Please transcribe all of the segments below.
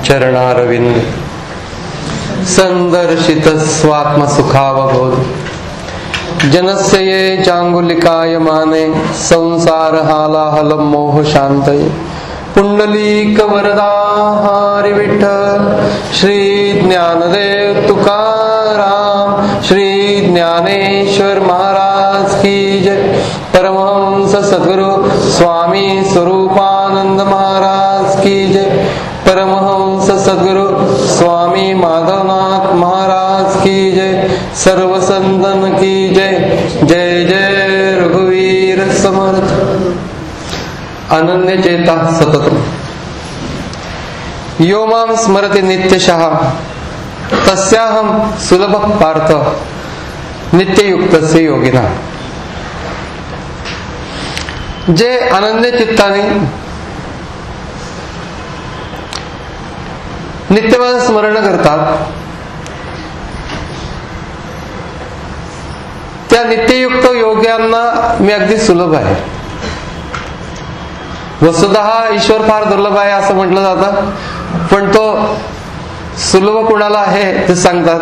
चरणारविंद संदर्शित स्वात्मसुखावबोध जनस्य ये चांगुलिकायमाने संसार हालाहलं मोह शांतये पुंडलीक वरदा हरि विठ्ठल श्री ज्ञानदेव तुकाराम श्री ज्ञानेश्वर महाराज की जय। परमहंस सद्गुरु स्वामी स्वरूपानंद महाराज की जय। परमहंस सद्गुरु स्वामी माधवनाथ महाराज की जय। सर्व संतन की जय। जय जय रघुवीर समर्थ। अनन्य चेता सततम यो मां स्मरति नित्यशः तस्याहं सुलभ पार्थ नित्ययुक्तस्य योगिना। जे अनन्य चित्ताने नित्य माझं स्मरण करतात त्या नित्ययुक्त योग्यांना मी अगदी सुलभ आहे। वस्तुतः ईश्वर फार दुर्लभ आहे असं म्हटलं जातं, पण तो सुलभ कुणाला आहे ते सांगतात।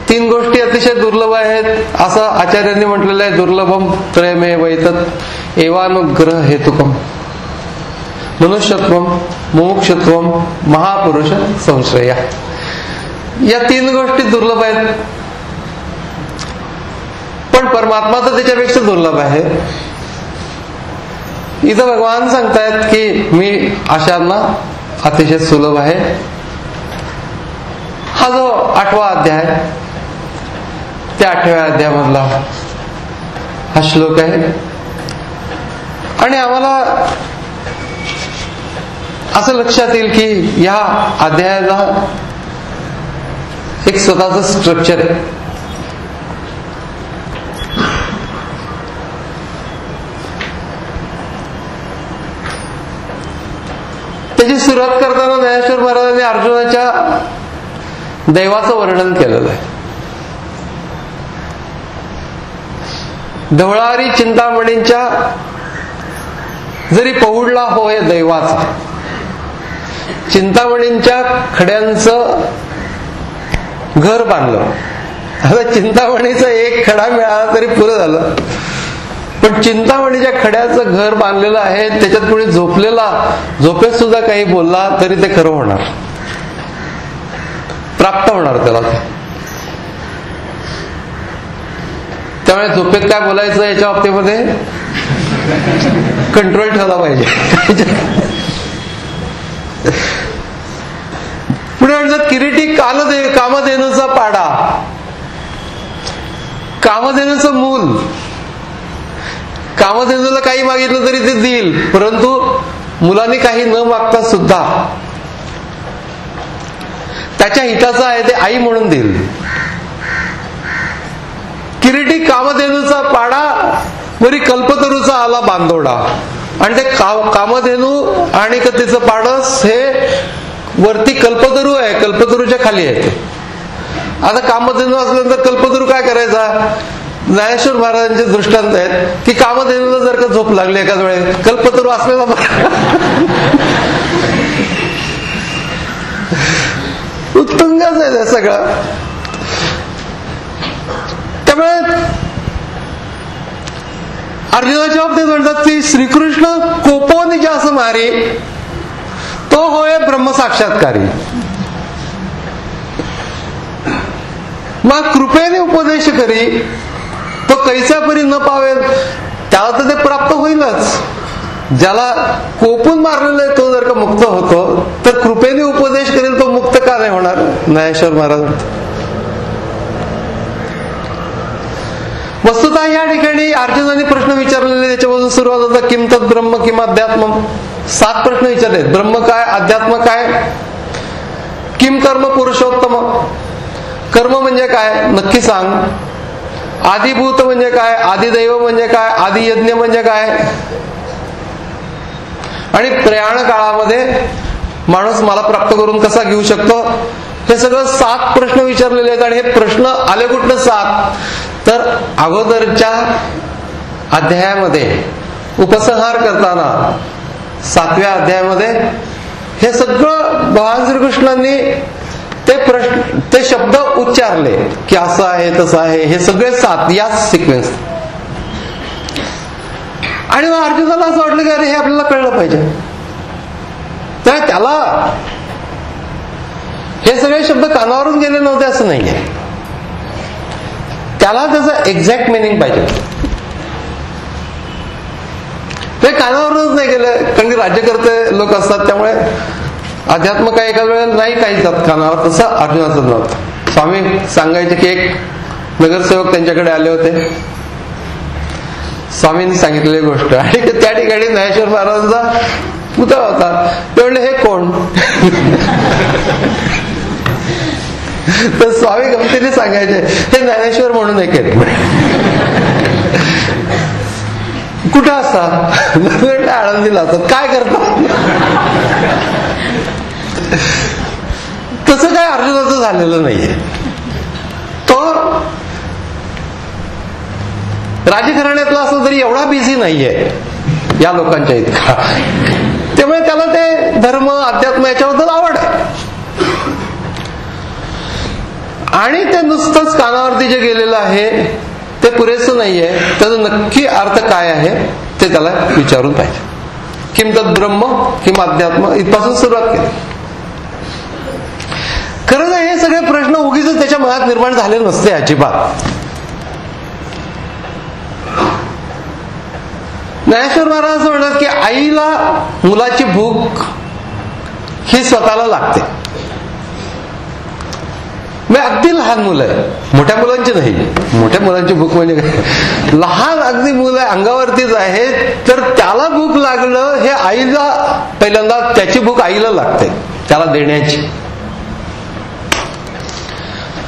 3 गोष्टी अतिशय दुर्लभ आहेत असं आचार्यांनी म्हटलेलं आहे। दुर्लभम त्रयमे वैतत एवानुग्रह हेतुकम मनुष्यत्वम मुमुक्षत्वम महापुरुष संश्रया। या 3 गोष्टी दुर्लभ आहेत, पण परमात्मा तर त्याच्यापेक्षा दुर्लभ आहे। इथं भगवान सांगतायत की मी अशांना अतिशय सुलभ आहे। हा जो 8वा अध्याय त्या 8व्या अध्यायामधला हा श्लोक आहे आणि आम्हाला असं लक्षात येईल की या अध्यायाला एक स्वतःचं स्ट्रक्चर आहे। त्याची सुरुवात करताना ज्ञानेश्वर महाराजांनी अर्जुनाच्या दैवाचं वर्णन केलेलं आहे। ढवळारी चिंतामणींच्या जरी पहुडला होय दैवाचा, चिंतामणींच्या खड्यांचं घर बांधलं। आता चिंतामणीचा एक खडा मिळाला तरी पुरं झालं, पण चिंतामणीच्या खड्याचं घर बांधलेलं आहे, त्याच्यात कोणी झोपेत सुद्धा काही बोलला तरी ते खरं होणार, प्राप्त होणार त्याला। त्यामुळे झोपेत काय बोलायचं याच्या बाबतीमध्ये कंट्रोल ठेवला पाहिजे। पुढे म्हणतात किरीटी कामधेनूचा पाडा, कामधेनूचं मूल। कामधेनूला काही मागितलं तरी ते देईल, परंतु मुलांनी काही न मागता सुद्धा त्याच्या हिताचं आहे ते आई म्हणून देईल। किरीटी कामधेनूचा पाडा वरी कल्पतरूचा आला बांधोडा। आणि ते कामधेनू आणि तिचं पाडस हे वरती कल्पतरू आहे, कल्पतरूच्या खाली आहे ते। आता कामधेनू असल्यानंतर कल्पतरू काय करायचा? ज्ञानेश्वर महाराजांचे दृष्टांत आहेत की कामधेनूला जर का झोप लागली एखाद वेळेस, कल्पतरू असलेला उत्तुंगच आहे सगळं। त्यामुळे अर्जुनाच्या बाबतीत म्हणतात की श्रीकृष्ण कोपोनी जास मारी तो होय ब्रह्मसाक्षात्कारी। मग कृपेने उपदेश करी तो कैसा परी न पावे, त्याला तर ते प्राप्त होईलच। ज्याला कोपून मारलेलं आहे तो जर का मुक्त होतो, तर कृपेने उपदेश करेल तो मुक्त का नाही होणार? ज्ञानेश्वर महाराज वस्तुतः या ठिकाणी अर्जुनाने प्रश्न विचारलेले, त्याच्यापासून सुरुवात होता किम तत् ब्रह्म किम अध्यात्म। 7 प्रश्न विचारले। ब्रह्म काय, अध्यात्म काय, किम कर्म पुरुषोत्तम, कर्म म्हणजे काय नक्की सांग, आदिभूत म्हणजे काय, आदिदैव म्हणजे काय, आदियज्ञ म्हणजे काय, आणि प्रयाण काळामध्ये माणूस मला प्राप्त करून कसा घेऊ शकतो, हे सगळं 7 प्रश्न विचारलेले आहेत। आणि हे प्रश्न आले कुठलं 7? तर अगोदरच्या अध्यायामध्ये उपसंहार करताना 7व्या अध्यायामध्ये हे सगळं भगवान श्रीकृष्णांनी ते शब्द उच्चारले की असं आहे तसं आहे, हे सगळे 7 याच सिक्वेन्स. आणि मग अर्जुनाला असं वाटलं की अरे हे आपल्याला कळलं पाहिजे. तर त्याला हे सगळे शब्द कानावरून गेले नव्हते असं नाहीये, त्याला त्याचं एक्झॅक्ट मिनिंग पाहिजे. ते कानावरूनच नाही गेलं, कारण की राज्यकर्ते लोक असतात, त्यामुळे अध्यात्म काही एका वेळेला नाही काही जात कानावर. तसं अर्जुनाचं नव्हतं. स्वामी सांगायचे की एक नगरसेवक त्यांच्याकडे आले होते, स्वामींनी सांगितलेली गोष्ट, आणि त्या ठिकाणी ज्ञानेश्वर महाराजांचा पुतळा होता. ते म्हणले हे कोण? तर स्वामी गमतीने सांगायचे हे ज्ञानेश्वर म्हणून एक आहेत. कुठं असतात? म्हटलं आळंदीला असतात. काय करतात? तसं काय अर्जुनाचं झालेलं नाहीये. तो राजघराण्यातला असला तरी एवढा बिझी नाहीये या लोकांच्या इतका. त्यामुळे त्याला ते धर्म अध्यात्म याच्याबद्दल आवड आहे. आणि ते नुसतंच कानावरती जे गेलेलं आहे ते पुरेसं नाहीये, त्याचा नक्की अर्थ काय आहे ते त्याला विचारून पाहिजे. किम तत् ब्रह्म किम अध्यात्म इथपासून सुरुवात केली. खरं तर हे सगळे प्रश्न उगीच त्याच्या मनात निर्माण झाले नसते अजिबात. ज्ञानेश्वर महाराज असं म्हणतात की आईला मुलाची भूक ही स्वतःला लागते. म्हणजे अगदी लहान मुलं आहे, मोठ्या मुलांची नाही. मोठ्या मुलांची भूक म्हणजे काय, लहान अगदी मुलं अंगावरतीच आहे, तर त्याला भूक लागलं हे आईला पहिल्यांदा त्याची भूक आईला लागते त्याला देण्याची.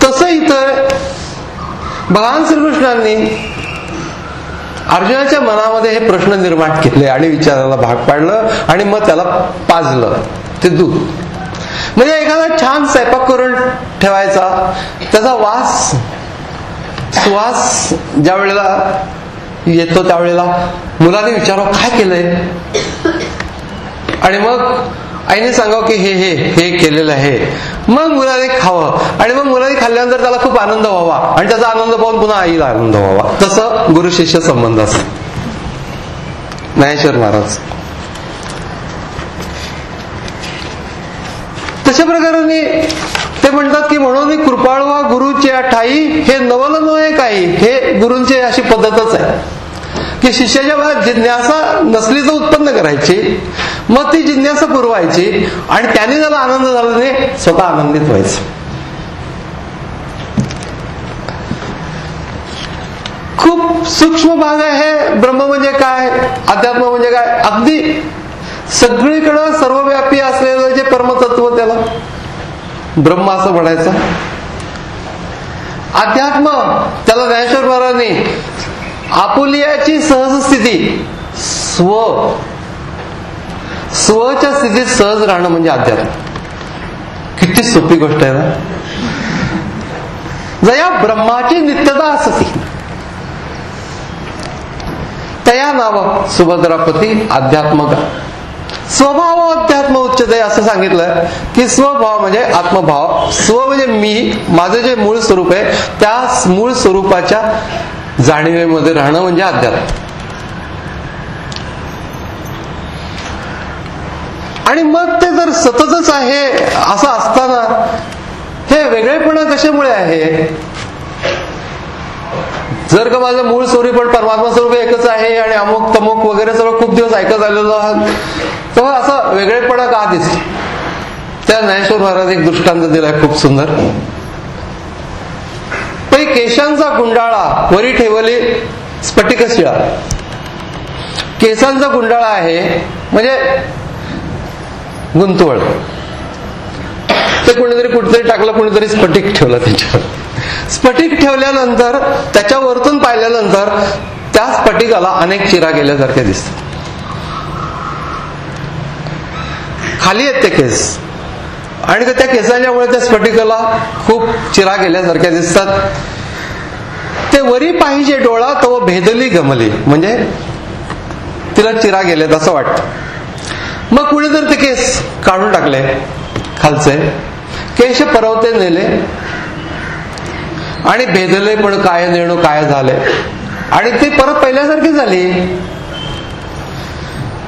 तसं इथं भगवान श्रीकृष्णांनी अर्जुनाच्या मनामध्ये हे प्रश्न निर्माण केले आणि विचारायला भाग पाडलं, आणि मग त्याला पाजलं ते दूध. म्हणजे एखादा छान स्वयंपाक करून ठेवायचा, त्याचा सुवास ज्या वेळेला येतो त्यावेळेला मुलाने विचारावं काय केलंय, आणि मग आईने सांगावं की हे हे हे केलेलं आहे. मग मुलाने खावं, आणि मग मुलाने खाल्ल्यानंतर त्याला खूप आनंद व्हावा, आणि त्याचा आनंद पाहून पुन्हा आईला आनंद व्हावा. तसं गुरु शिष्य संबंध असतो. ज्ञानेश्वर महाराज तशा प्रकारे ते म्हणतात की म्हणून कृपाळवा गुरुच्या ठाई हे नवल नव्हे काही. हे गुरूंची अशी पद्धतच आहे की शिष्याच्या मनात जिज्ञासा नसली तर उत्पन्न करायची, मग ती जिज्ञासा पुरवायची, आणि त्याने ज्याला आनंद झाला नाही स्वतः आनंदित व्हायचं. खूप सूक्ष्म भाग आहे. ब्रह्म म्हणजे काय, अध्यात्म म्हणजे काय, अगदी सगळीकडं सर्वव्यापी असलेलं जे परमतत्व त्याला ब्रह्म असं म्हणायचं. अध्यात्म त्याला ज्ञानेश्वर महाराजांनी आपुलियाची सहजस्थिती, स्वच्या स्थितीत सहज राहणं म्हणजे अध्यात्म. किती सोपी गोष्ट आहे ना. जया ब्रह्माची नित्यता असती तया नाव सुभद्रापती अध्यात्मक. स्वभाव अध्यात्म उच्चते असं सांगितलं की स्वभाव म्हणजे आत्मभाव, स्व म्हणजे मी, माझं जे मूळ स्वरूप आहे त्या मूळ स्वरूपाच्या जाणीवेमध्ये राहणं म्हणजे अध्यात्म. आणि मग ते जर सततच आहे असं असताना हे वेगळेपणा कशामुळे आहे. जर का माझं मूळ स्वरूप पण परमात्मा स्वरूप एकच आहे आणि अमुक तमुक वगैरे सगळं खूप दिवस ऐकत आलेलो आहात, तर असा वेगळेपणा का दिसतो. त्या ज्ञानेश्वर महाराज एक दृष्टांत दिलाय खूप सुंदर. पण केशांचा गुंडाळा वरी ठेवली स्फटिक शिळा. केसांचा गुंडाळा आहे म्हणजे गुंतवळ, ते कोणीतरी कुठेतरी टाकलं, कोणीतरी स्फटिक ठेवलं त्याच्यावर. स्फटिक ठेवल्यानंतर त्याच्यावरतून पाहिल्यानंतर त्या स्फटिकाला अनेक चिरा गेल्यासारखे दिसतात. खाली आहेत ते केस, आणि त्या केसांच्यामुळे त्या स्फटिकाला खूप चिरा गेल्यासारख्या दिसतात. ते वरी पाहिजे डोळा तो भेदली गमली, म्हणजे तिला चिरा गेलेत असं वाटतं. मग कुणी तर ते केस काढून टाकले, खालचे केश परवते नेले आणि भेदले, पण काय नेणू काय झाले, आणि ती परत पहिल्यासारखी झाली.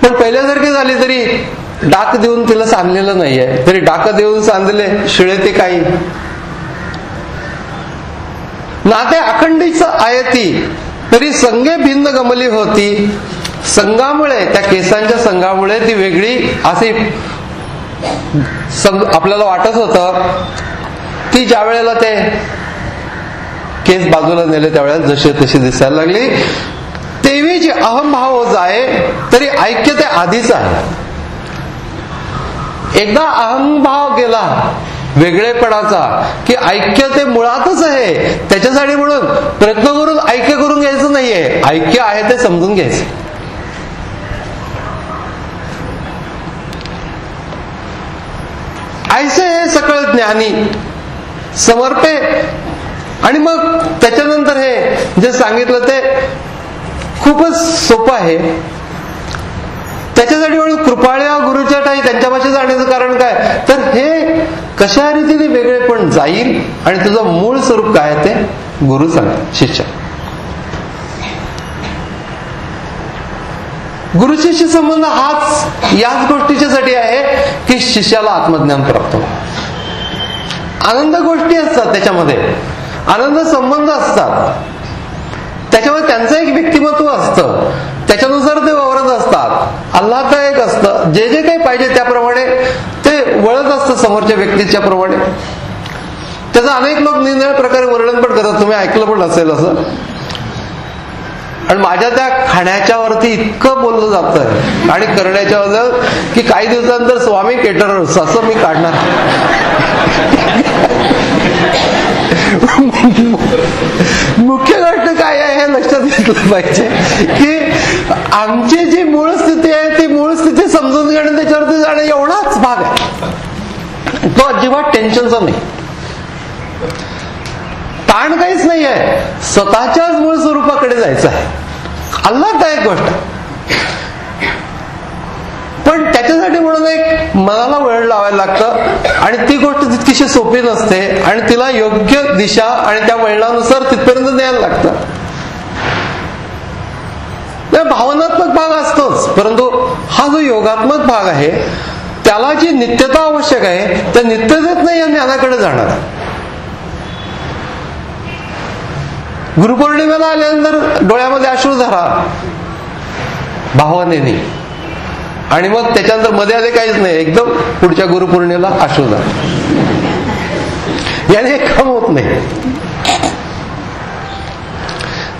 पण पहिल्यासारखी झाली तरी डाक देऊन तिला सांधलेलं नाहीये, तरी डाक देऊन सांधले शिळे ते काही नाते अखंडीच आहे ती, तरी संगे भिन्न गमली होती. संघामुळे, त्या केसांच्या संघामुळे ती वेगळी अशी आपल्याला वाटत होतं. ती ज्या वेळेला ते केस बाजूला नेले त्यावेळेला जशी तशी दिसायला लागली. तेवी जी अहमभाव जाय तरी ऐक्य ते आधीच आहे. एकदा अहमभाव गेला वेगळेपणाचा की ऐक्य ते मुळातच आहे. त्याच्यासाठी म्हणून प्रयत्न करून ऐक्य करून घ्यायचं नाहीये, ऐक्य आहे ते समजून घ्यायचं. ऐसे हे सकळ ज्ञानी समर्पे. आणि मग त्याच्यानंतर हे जे सांगितलं ते खूपच सोपं आहे. त्याच्यासाठी म्हणून कृपाळ्या गुरुच्या ठाई त्यांच्यापाशी जाण्याचं कारण काय, तर हे कशा रीतीने वेगळे पण जाईल आणि तुझं मूळ स्वरूप काय ते गुरु सांगतात. शिष्य गुरु शिष्य संबंध हाच याच गोष्टीच्यासाठी आहे की शिष्याला आत्मज्ञान प्राप्त होतं. आनंद गोष्टी असतात त्याच्यामध्ये, आनंद संबंध असतात, त्याच्यामध्ये त्यांचं एक व्यक्तिमत्व असतं, त्याच्यानुसार ते वावरत असतात. आल्हाददायक असतं, जे जे काही पाहिजे त्याप्रमाणे ते वळत असतं समोरच्या व्यक्तीच्या प्रमाणे. त्याचं अनेक लोक निरनिराळ्या प्रकारे वर्णन पण करतात, तुम्ही ऐकलं पण असेल असं. आणि माझ्या त्या खाण्याच्या वरती इतकं बोललं जातं आणि करण्याच्या वरती की काही दिवसानंतर स्वामी केटरर्स असं मी काढणार. मुख्य गोष्ट काय आहे हे लक्षात घेतलं पाहिजे की आमची जी मूळ स्थिती आहे ती मूळ स्थिती समजून घेणं, त्याच्यावरती जाणं एवढाच भाग आहे. तो अजिबात टेन्शनचा नाही, ताण काहीच नाही आहे. स्वतःच्याच मूळ स्वरूपाकडे जायचं आहे, आल्हाददायक गोष्ट. पण त्याच्यासाठी म्हणून एक मनाला वळण लावायला लागतं आणि ती गोष्ट तितकीशी सोपी नसते आणि तिला योग्य दिशा आणि त्या वळणानुसार तिथपर्यंत न्यायला लागतं. भावनात्मक भाग असतोच, परंतु हा जो योगात्मक भाग आहे त्याला जी नित्यता आवश्यक आहे त्या नित्यतेत नाही या ज्ञानाकडे जाणार. गुरुपौर्णिमेला आल्यानंतर डोळ्यामध्ये अश्रुधारा भावनेने, आणि मग त्याच्यानंतर मध्ये आले काहीच नाही, एकदम पुढच्या गुरुपौर्णिमेला अश्रुधारा. याने काम होत नाही.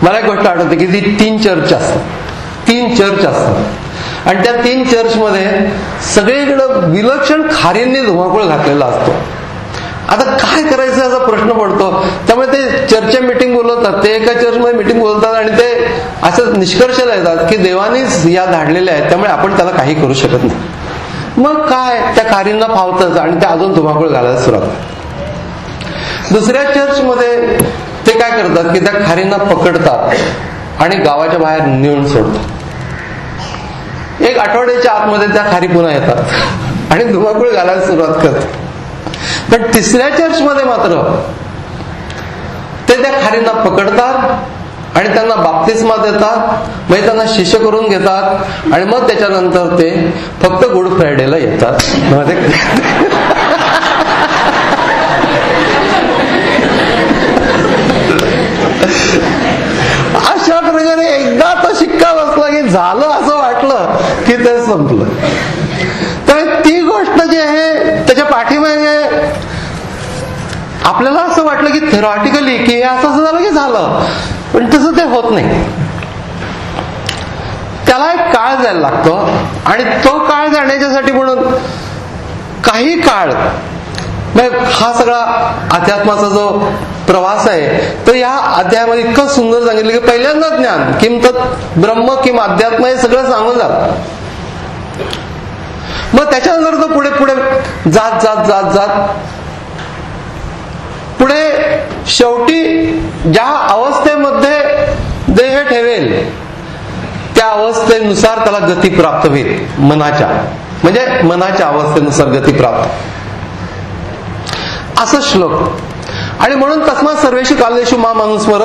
मला एक गोष्ट आठवते की ती 3 चर्च असतात आणि त्या 3 चर्चमध्ये सगळीकडं विलक्षण खारींनी धुमाकूळ घातलेला असतो. आता काय करायचं असा प्रश्न पडतो. त्यामुळे ते चर्चच्या मीटिंग बोलवतात, ते एका चर्चमध्ये मीटिंग बोलतात आणि ते असं निष्कर्षाला येतात की देवानीच या धाडलेल्या आहेत, त्यामुळे आपण त्याला काही करू शकत नाही. मग काय त्या खारींना फावतच आणि त्या अजून धुमाकूळ घालायला सुरुवात. दुसऱ्या चर्चमध्ये ते काय करतात की त्या खारींना पकडतात आणि गावाच्या बाहेर नेऊन सोडतात. एक आठवड्याच्या आतमध्ये त्या खारी पुन्हा येतात आणि धुमाकूळ घालायला सुरुवात करतात. पण तिसऱ्या चर्चमध्ये मात्र ते त्या खारींना पकडतात आणि त्यांना बाप्तिस्मा देतात, म्हणजे त्यांना शिष्य करून घेतात आणि मग त्याच्यानंतर ते फक्त गुड फ्रायडेला येतात. अशा प्रकारे एकदा तो शिक्का बसला की झालं असं वाटलं की ते संपलं. तर ती गोष्ट जी आहे त्याच्या पाठीमागे आपल्याला असं वाटलं की थेरॉटिकली की असं झालं की झालं, पण तसं ते होत नाही. त्याला एक काळ जायला लागतो आणि तो काळ जाण्याच्यासाठी म्हणून काही काळ, हा सगळा अध्यात्माचा जो प्रवास आहे तो या अध्यायामध्ये इतकं सुंदर सांगितलं की पहिल्यांदा ज्ञान किम तत् ब्रह्म किम अध्यात्म हे सगळं सांगून झालं. मग त्याच्यानंतर तो पुढे पुढे जात जात जात जात पुढे शेवटी ज्या अवस्थेमध्ये देह ठेवेल त्या अवस्थेनुसार त्याला गती प्राप्त होईल मनाच्या. म्हणजे मनाच्या अवस्थेनुसार गती प्राप्त, असं श्लोक. आणि म्हणून तस्मात सर्वेषु कालेषु माम अनुस्मर,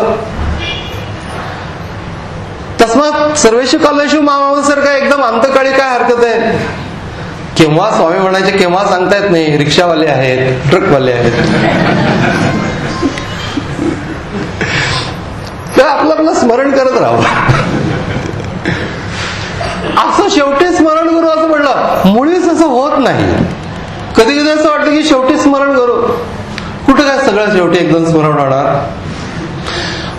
तस्मात सर्वेषु कालेषु माम अनुस्मर काय एकदम अंतकाळी काय हरकत आहे? केव्हा स्वामी म्हणायचे केव्हा सांगता येत नाही. रिक्षावाले आहेत, ट्रकवाले आहेत, तर आपलं आपलं स्मरण करत राहावं. असं शेवटी स्मरण करू असं म्हणलं, मुळीच असं होत नाही. कधी कधी असं वाटतं की शेवटी स्मरण करू, कुठं काय सगळं शेवटी एकदम स्मरण होणार.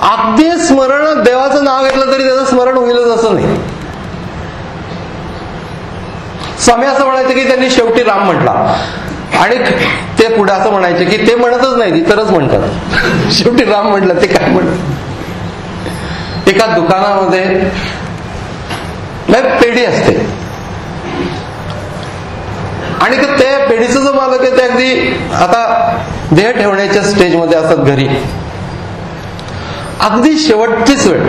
अगदी स्मरण, देवाचं नाव घेतलं तरी त्याचं स्मरण होईलच असं नाही. स्वामी असं म्हणायचं की त्यांनी शेवटी राम म्हटला, आणि ते पुढे असं म्हणायचे की ते म्हणतच नाही, इतरच म्हणतात. शेवटी राम म्हटलं, ते काय म्हणतात. एका दुकानामध्ये पेढी असते, आणि त्या पेढीचा जो मालक आहे ते अगदी आता देह ठेवण्याच्या स्टेजमध्ये असतात घरी, अगदी शेवटचीच वेळ.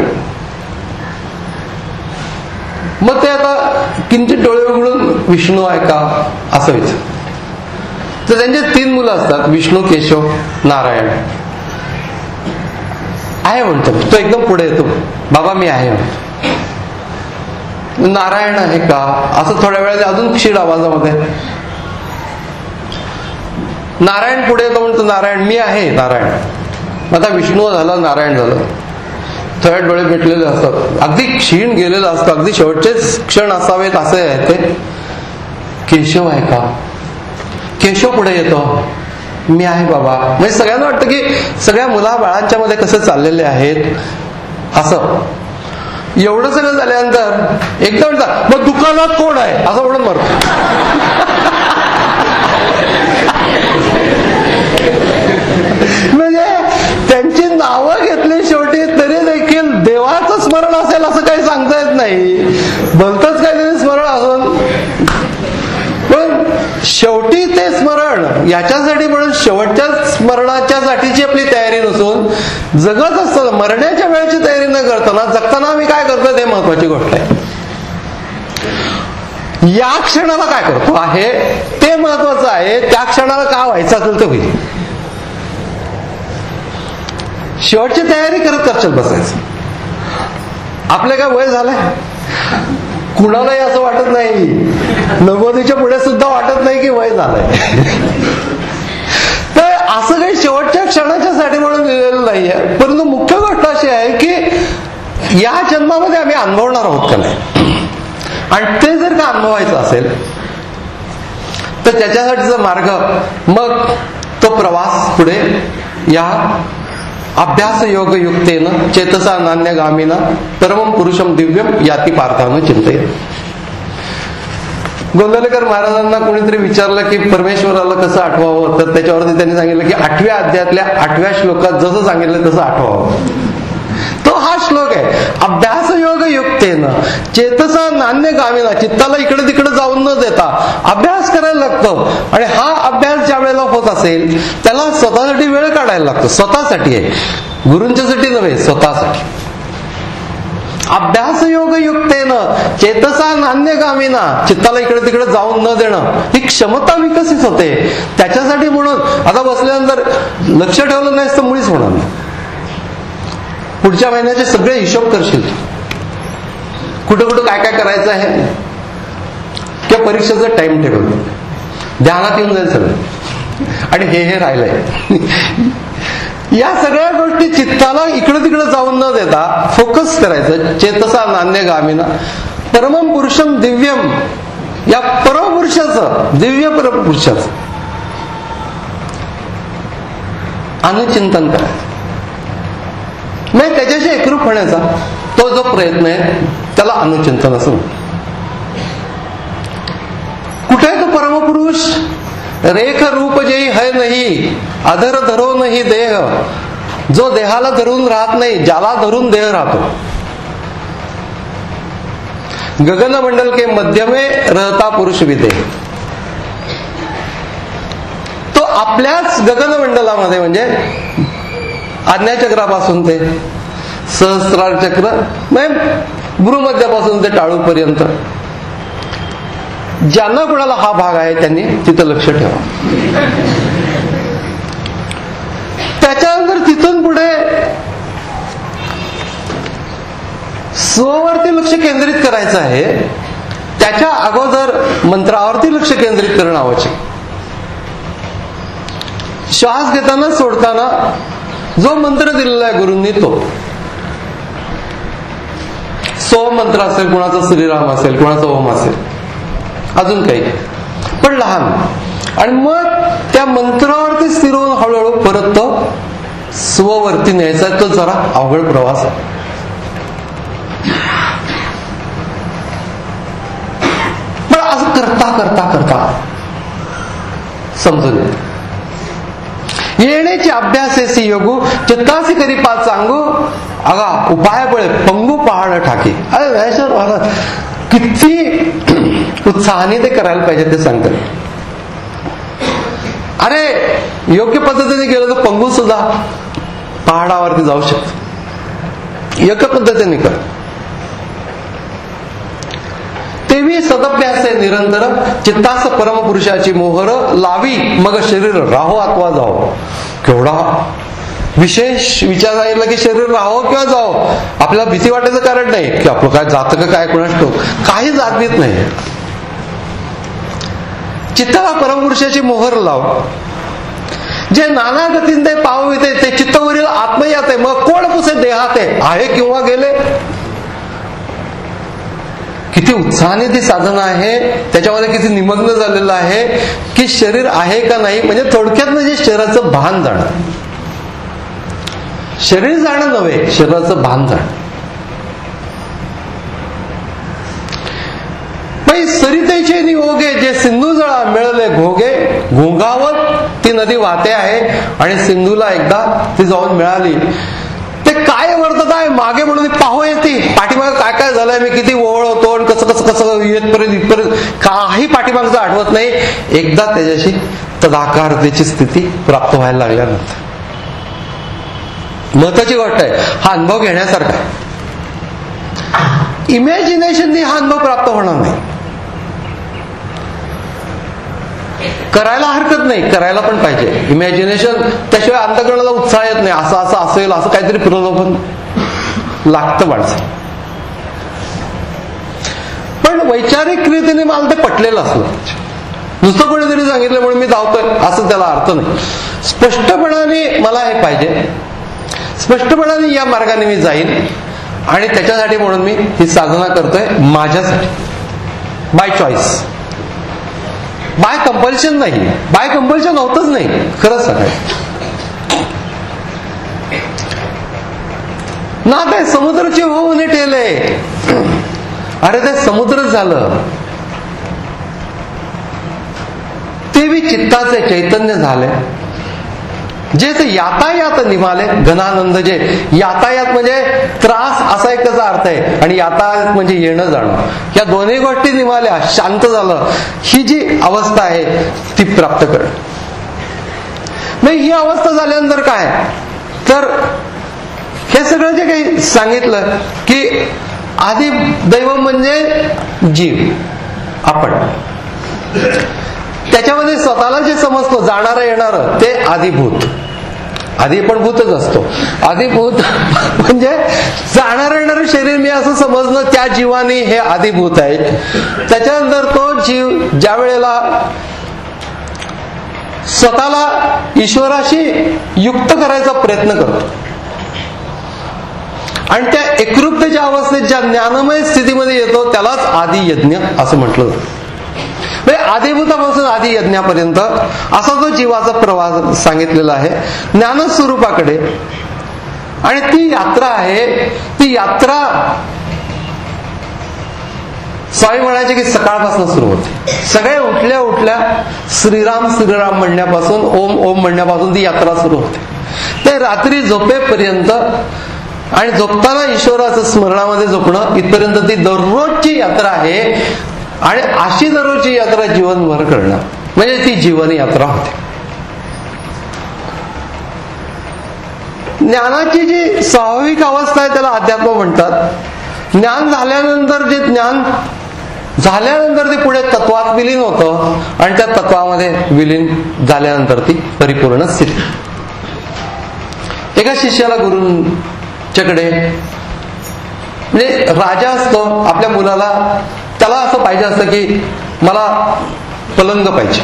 मग ते आता किंचित डोळे उघडून विष्णू आहे का असं विचार. तर त्यांचे 3 मुलं असतात, विष्णू, केशव, नारायण. आहे म्हणतो तो, एकदम पुढे येतो, बाबा मी आहे म्हणतो. नारायण आहे का असं थोड्या वेळाने अजून क्षीण आवाजामध्ये. नारायण पुढे येतो, म्हणतो नारायण मी आहे नारायण. आता विष्णू झालं, नारायण झालं. थोड्या डोळे भेटलेले असतात, अगदी क्षीण गेलेलं असतं, अगदी शेवटचेच क्षण असावेत असे आहे ते. केशव आहे का? केशव पुढे येतो, मी आहे बाबा. म्हणजे सगळ्यांना वाटतं की सगळ्या मुला बाळांच्या मध्ये कसे चाललेले आहेत असं. एवढं सगळं झाल्यानंतर एकदम मग दुकानात कोण आहे असं म्हणून मरतो. म्हणजे त्यांची नावं घेतली शेवटी, तरी देखील देवाचं स्मरण असेल असं काही सांगता येत नाही. भलतंच काहीतरी स्मरण असून, पण शेवटी ते स्मरण याच्यासाठी, म्हणून शेवटच्या स्मरणाच्या साठीची आपली तयारी नसून जगत असताना, मरण्याच्या वेळेची तयारी न करताना जगताना आम्ही काय करतो ते महत्वाची गोष्ट आहे. या क्षणाला काय करतो आहे ते महत्वाचं आहे. त्या क्षणाला काय व्हायचं असेल तर होईल. शेवटची तयारी करत करत बसायचं. आपले काय वय झालंय, कुणालाही असं वाटत नाही, 90च्या पुढे सुद्धा वाटत नाही की वय झालंय. तर असं काही शेवटच्या क्षणाच्या साठी म्हणून दिलेलं नाहीये. परंतु मुख्य गोष्ट अशी आहे की या जन्मामध्ये आम्ही अनुभवणार आहोत का नाही, आणि ते जर का अनुभवायचं असेल तर त्याच्यासाठीचा मार्ग, मग तो प्रवास पुढे या अभ्यास योग युक्तेन चेतसा नान्यगामिना परमं पुरुषम दिव्यम याती पार्थानं चिंतयेत. गोंदवलेकर महाराजांना कोणीतरी विचारलं की परमेश्वराला कसं आठवावं, तर त्याच्यावरती त्यांनी सांगितलं की 8व्या अध्यायातल्या 8व्या श्लोकात जसं सांगितलं तसं आठवावं. तो हा श्लोक आहे. अभ्यास योग युक्तेनं चेतसा नान्यगामिना, चित्ताला इकडे तिकडे जाऊन न देता अभ्यास करायला लागतो. आणि हा अभ्यास ज्या वेळेला होत असेल त्याला स्वतःसाठी वेळ काढायला लागतो. स्वतःसाठी आहे, गुरूंच्यासाठी नव्हे, स्वतःसाठी. अभ्यास योग युक्तेनं चेतसा नान्यगामिना, चित्ताला इकडे तिकडे जाऊन न देणं, ही क्षमता विकसित होते. त्याच्यासाठी म्हणून आता बसल्यानंतर लक्ष ठेवलं नाहीस तर मुळीच होणार नाही. पुढच्या महिन्याचे सगळे हिशोब करशील, कुठं कुठं काय काय करायचं आहे, किंवा परीक्षेचं टाइम टेबल ध्यानात येऊन जाईल सगळं. आणि हे राहिलंय. या सगळ्या गोष्टी चित्ताला इकडे तिकडे जाऊन न देता फोकस करायचं. चेतसा नान्यगामिना परमं पुरुषम दिव्यम, या परमपुरुषाचं, दिव्य परमपुरुषाचं अनुचिंतन करायचं. नाही, त्याच्याशी एकरूप होण्याचा तो जो प्रयत्न आहे त्याला अनुचिंतन असं म्हणतात. कुठे आहे तो परमपुरुष? रेख रूप जेही है नाही, अधर धरो नाही देह, जो देहाला धरून राहत नाही, ज्याला धरून देह राहतो. गगन मंडल के मध्य में रहता पुरुष विदेह, तो आपल्याच गगन मंडलामध्ये, म्हणजे आज्ञाचक्रापासून ते सहस्रार चक्र, भ्रूमध्यापासून ते टाळूपर्यंत ज्यांना कोणाला हा भाग आहे त्यांनी तिथं लक्ष ठेवा. त्याच्यानंतर तिथून पुढे स्ववरती लक्ष केंद्रित करायचं आहे. त्याच्या अगोदर मंत्रावरती लक्ष केंद्रित करणं आवश्यक. श्वास घेताना सोडताना जो मंत्र दिलेला आहे गुरूंनी तो सोम मंत्र असेल, कोणाचा श्रीराम असेल, कोणाचा ओम असेल, अजून काही पण लहान. आणि मग त्या मंत्रावरती स्थिर होऊन हळूहळू परत तो स्ववरती न्यायचा. तो जरा अवघड प्रवास आहे. पण असं करता करता करता समजून येण्याची अभ्यासेसी योगू चित्तासी करी पाच सांगू अगा उपाय पळे पंगू पहाड टाकी. अरे किती उत्साहाने ते करायला पाहिजे ते सांगतात. अरे योग्य पद्धतीने गेलं तर पंगू सुद्धा पहाडावरती जाऊ शकतो. योग्य पद्धतीने कर. तेवी सदभ्यास निरंतर चित्तास परमपुरुषाची मोहर लावी मग शरीर राहो अथवा जाओ. केवढा विशेष विचार सांगितला की शरीर राहो किंवा जाओ. आपल्याला भीती वाटायचं कारण नाही की आपलं काय जातं का काय कोणाच ठोक, काही जात भीत नाही. चित्ताला परमपुरुषाची मोहर लाव. जे नाना गतीन ते पाहू येते ते चित्तवरील आत्मयात आहे. मग कोण पुसे देहात आहे किंवा गेले. किती उत्साहाने ती साधना आहे, त्याच्यामध्ये किती निमग्न झालेलं आहे की शरीर आहे का नाही. म्हणजे थोडक्यात म्हणजे शरीराचं भान जाणं. शरीर जाणं नव्हे, शरीराचं भान जाणं. सरितेचे निओगे जे सिंधू जळा मिळले घोगे. घोंगावत ती नदी वाहते आहे आणि सिंधूला एकदा ती जाऊन मिळाली. ते काय वर्तत आहे मागे म्हणून पाहू येते. पाठीमागे काय काय झालंय, मी किती ओवळ होतो आणि कसं कसं कसं येतपर्यंत इथपर्यंत काही पाठीमागचं आठवत नाही. एकदा त्याच्याशी तदाकारतेची स्थिती प्राप्त व्हायला लागल्यानंतर महत्वाची गोष्ट आहे, हा अनुभव घेण्यासारखा आहे. इमॅजिनेशननी हा अनुभव प्राप्त होणार नाही. करायला हरकत नाही, करायला पण पाहिजे इमॅजिनेशन. त्याशिवाय अंतःकरणाला उत्साह येत नाही. असं असं असेल असं काहीतरी प्रलोभन लागतं माणसं. पण वैचारिक रीतीने मला ते पटलेलं असलं. नुसतं कोणीतरी सांगितल्यामुळे मी धावतोय असं त्याला अर्थ नाही. स्पष्टपणाने मला हे पाहिजे, स्पष्टपणाने या मार्गाने मी जाईन आणि त्याच्यासाठी म्हणून मी ही साधना करतोय माझ्यासाठी. बाय चॉईस, बाय कंपल्शन नाही. बाय कंपल्शन होतच नाही खरंच सांगायचं ना. ते समुद्राची होऊन ठेले. अरे ते समुद्रच झालं. ते बी चित्ताचे चैतन्य झाले. जे ते यातायात निमाले घनानंद. जे यातायात म्हणजे त्रास असा एक त्याचा अर्थ आहे आणि यातायात म्हणजे येणं जाणं. या दोन्ही गोष्टी निमाल्या, शांत झालं. ही जी अवस्था आहे ती प्राप्त कर. मग ही अवस्था झाल्यानंतर काय तर हे सगळं जे काही सांगितलं की आधी दैव म्हणजे जीव आपण, त्याच्यामध्ये स्वतःला जे समजतो जाणारं येणारं ते आदिभूत. आधी पण भूतच असतो. आदिभूत म्हणजे जाणारं येणारं शरीर मी असं समजणं, त्या जीवाने हे आदिभूत आहे. त्याच्यानंतर तो जीव ज्या वेळेला स्वतःला ईश्वराशी युक्त करायचा प्रयत्न करतो आणि त्या एकरूपतेच्या अवस्थेत ज्या ज्ञानमय स्थितीमध्ये येतो त्यालाच आदी यज्ञ असं म्हटलं जातं. आदिभूतापासून आदी यज्ञापर्यंत असा जो जीवाचा प्रवास सांगितलेला आहे ज्ञानस्वरूपाकडे. आणि ती यात्रा आहे, ती यात्रा स्वामी म्हणायचे की सकाळपासून सुरू होते. सगळे उठल्या उठल्या श्रीराम श्रीराम म्हणण्यापासून, ओम ओम म्हणण्यापासून ती यात्रा सुरू होते. ते रात्री झोपेपर्यंत आणि झोपताना ईश्वराचं स्मरणामध्ये झोपणं इथपर्यंत ती दररोजची यात्रा आहे. आणि अशी दररोजची यात्रा जीवनभर करणं म्हणजे ती जीवन यात्रा होते. ज्ञानाची जी स्वाभाविक अवस्था आहे त्याला अध्यात्म म्हणतात. ज्ञान झाल्यानंतर जे ज्ञान झाल्यानंतर ते पुढे तत्वात विलीन होतं आणि त्या तत्वामध्ये विलीन झाल्यानंतर ती परिपूर्ण स्थिती. एका शिष्याला गुरूंच्याकडे, म्हणजे राजा असतो, आपल्या मुलाला त्याला असं पाहिजे असतं की मला पलंग पाहिजे,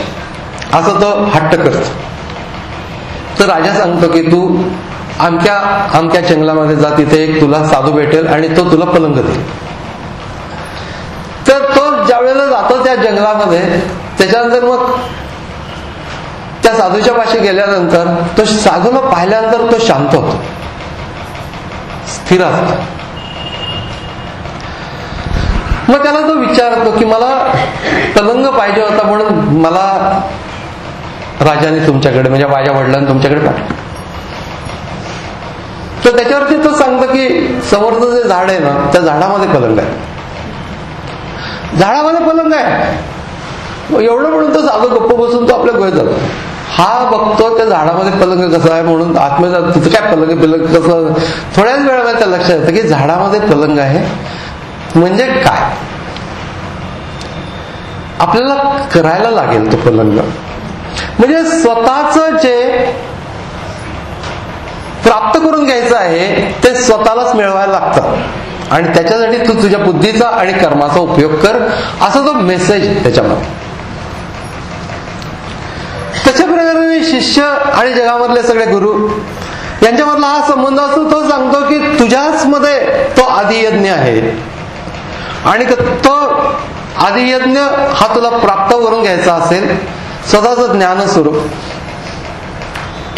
असं तो हट्ट करतो. तर राजा सांगतो की तू आमच्या जंगलामध्ये जा, तिथे एक तुला साधू भेटेल आणि तो तुला पलंग देईल. तर तो ज्या वेळेला जातो त्या जंगलामध्ये, त्याच्यानंतर मग त्या साधूच्या पाशी गेल्यानंतर तो साधूला पाहिल्यानंतर तो शांत होतो, स्थिर असतो. मग त्याला तो विचारतो की मला पलंग पाहिजे होता म्हणून मला राजाने तुमच्याकडे, म्हणजे माझ्या वडिलांनी तुमच्याकडे पाठवलं. तर त्याच्यावरती तो सांगतो की समोरचं जे झाड आहे ना, त्या झाडामध्ये पलंग आहे, झाडामध्ये पलंग आहे. एवढं म्हणून तो साधू गप्प बसून तो आपल्या गोष्ट जातो. हा बघतो त्या झाडामध्ये पलंग कसं आहे म्हणून आतमध्ये, तिथं काय पलंग कसं, थोड्याच वेळामध्ये त्या लक्षात येतं की झाडामध्ये पलंग आहे म्हणजे काय, आपल्याला करायला लागेल तो पलंग. म्हणजे स्वतःच जे प्राप्त करून घ्यायचं आहे ते स्वतःलाच मिळवायला लागतं आणि त्याच्यासाठी तू तुझ्या बुद्धीचा आणि कर्माचा उपयोग कर, असा तो मेसेज त्याच्यामध्ये. तशा प्रकारे शिष्य आणि जगामधले सगळे गुरु यांच्यामधला हा संबंध असतो. तो सांगतो की तुझ्याच मध्ये तो आदियज्ञ आहे आणि तो आदियज्ञ हा तुला प्राप्त करून घ्यायचा असेल, स्वतःच ज्ञान स्वरूप.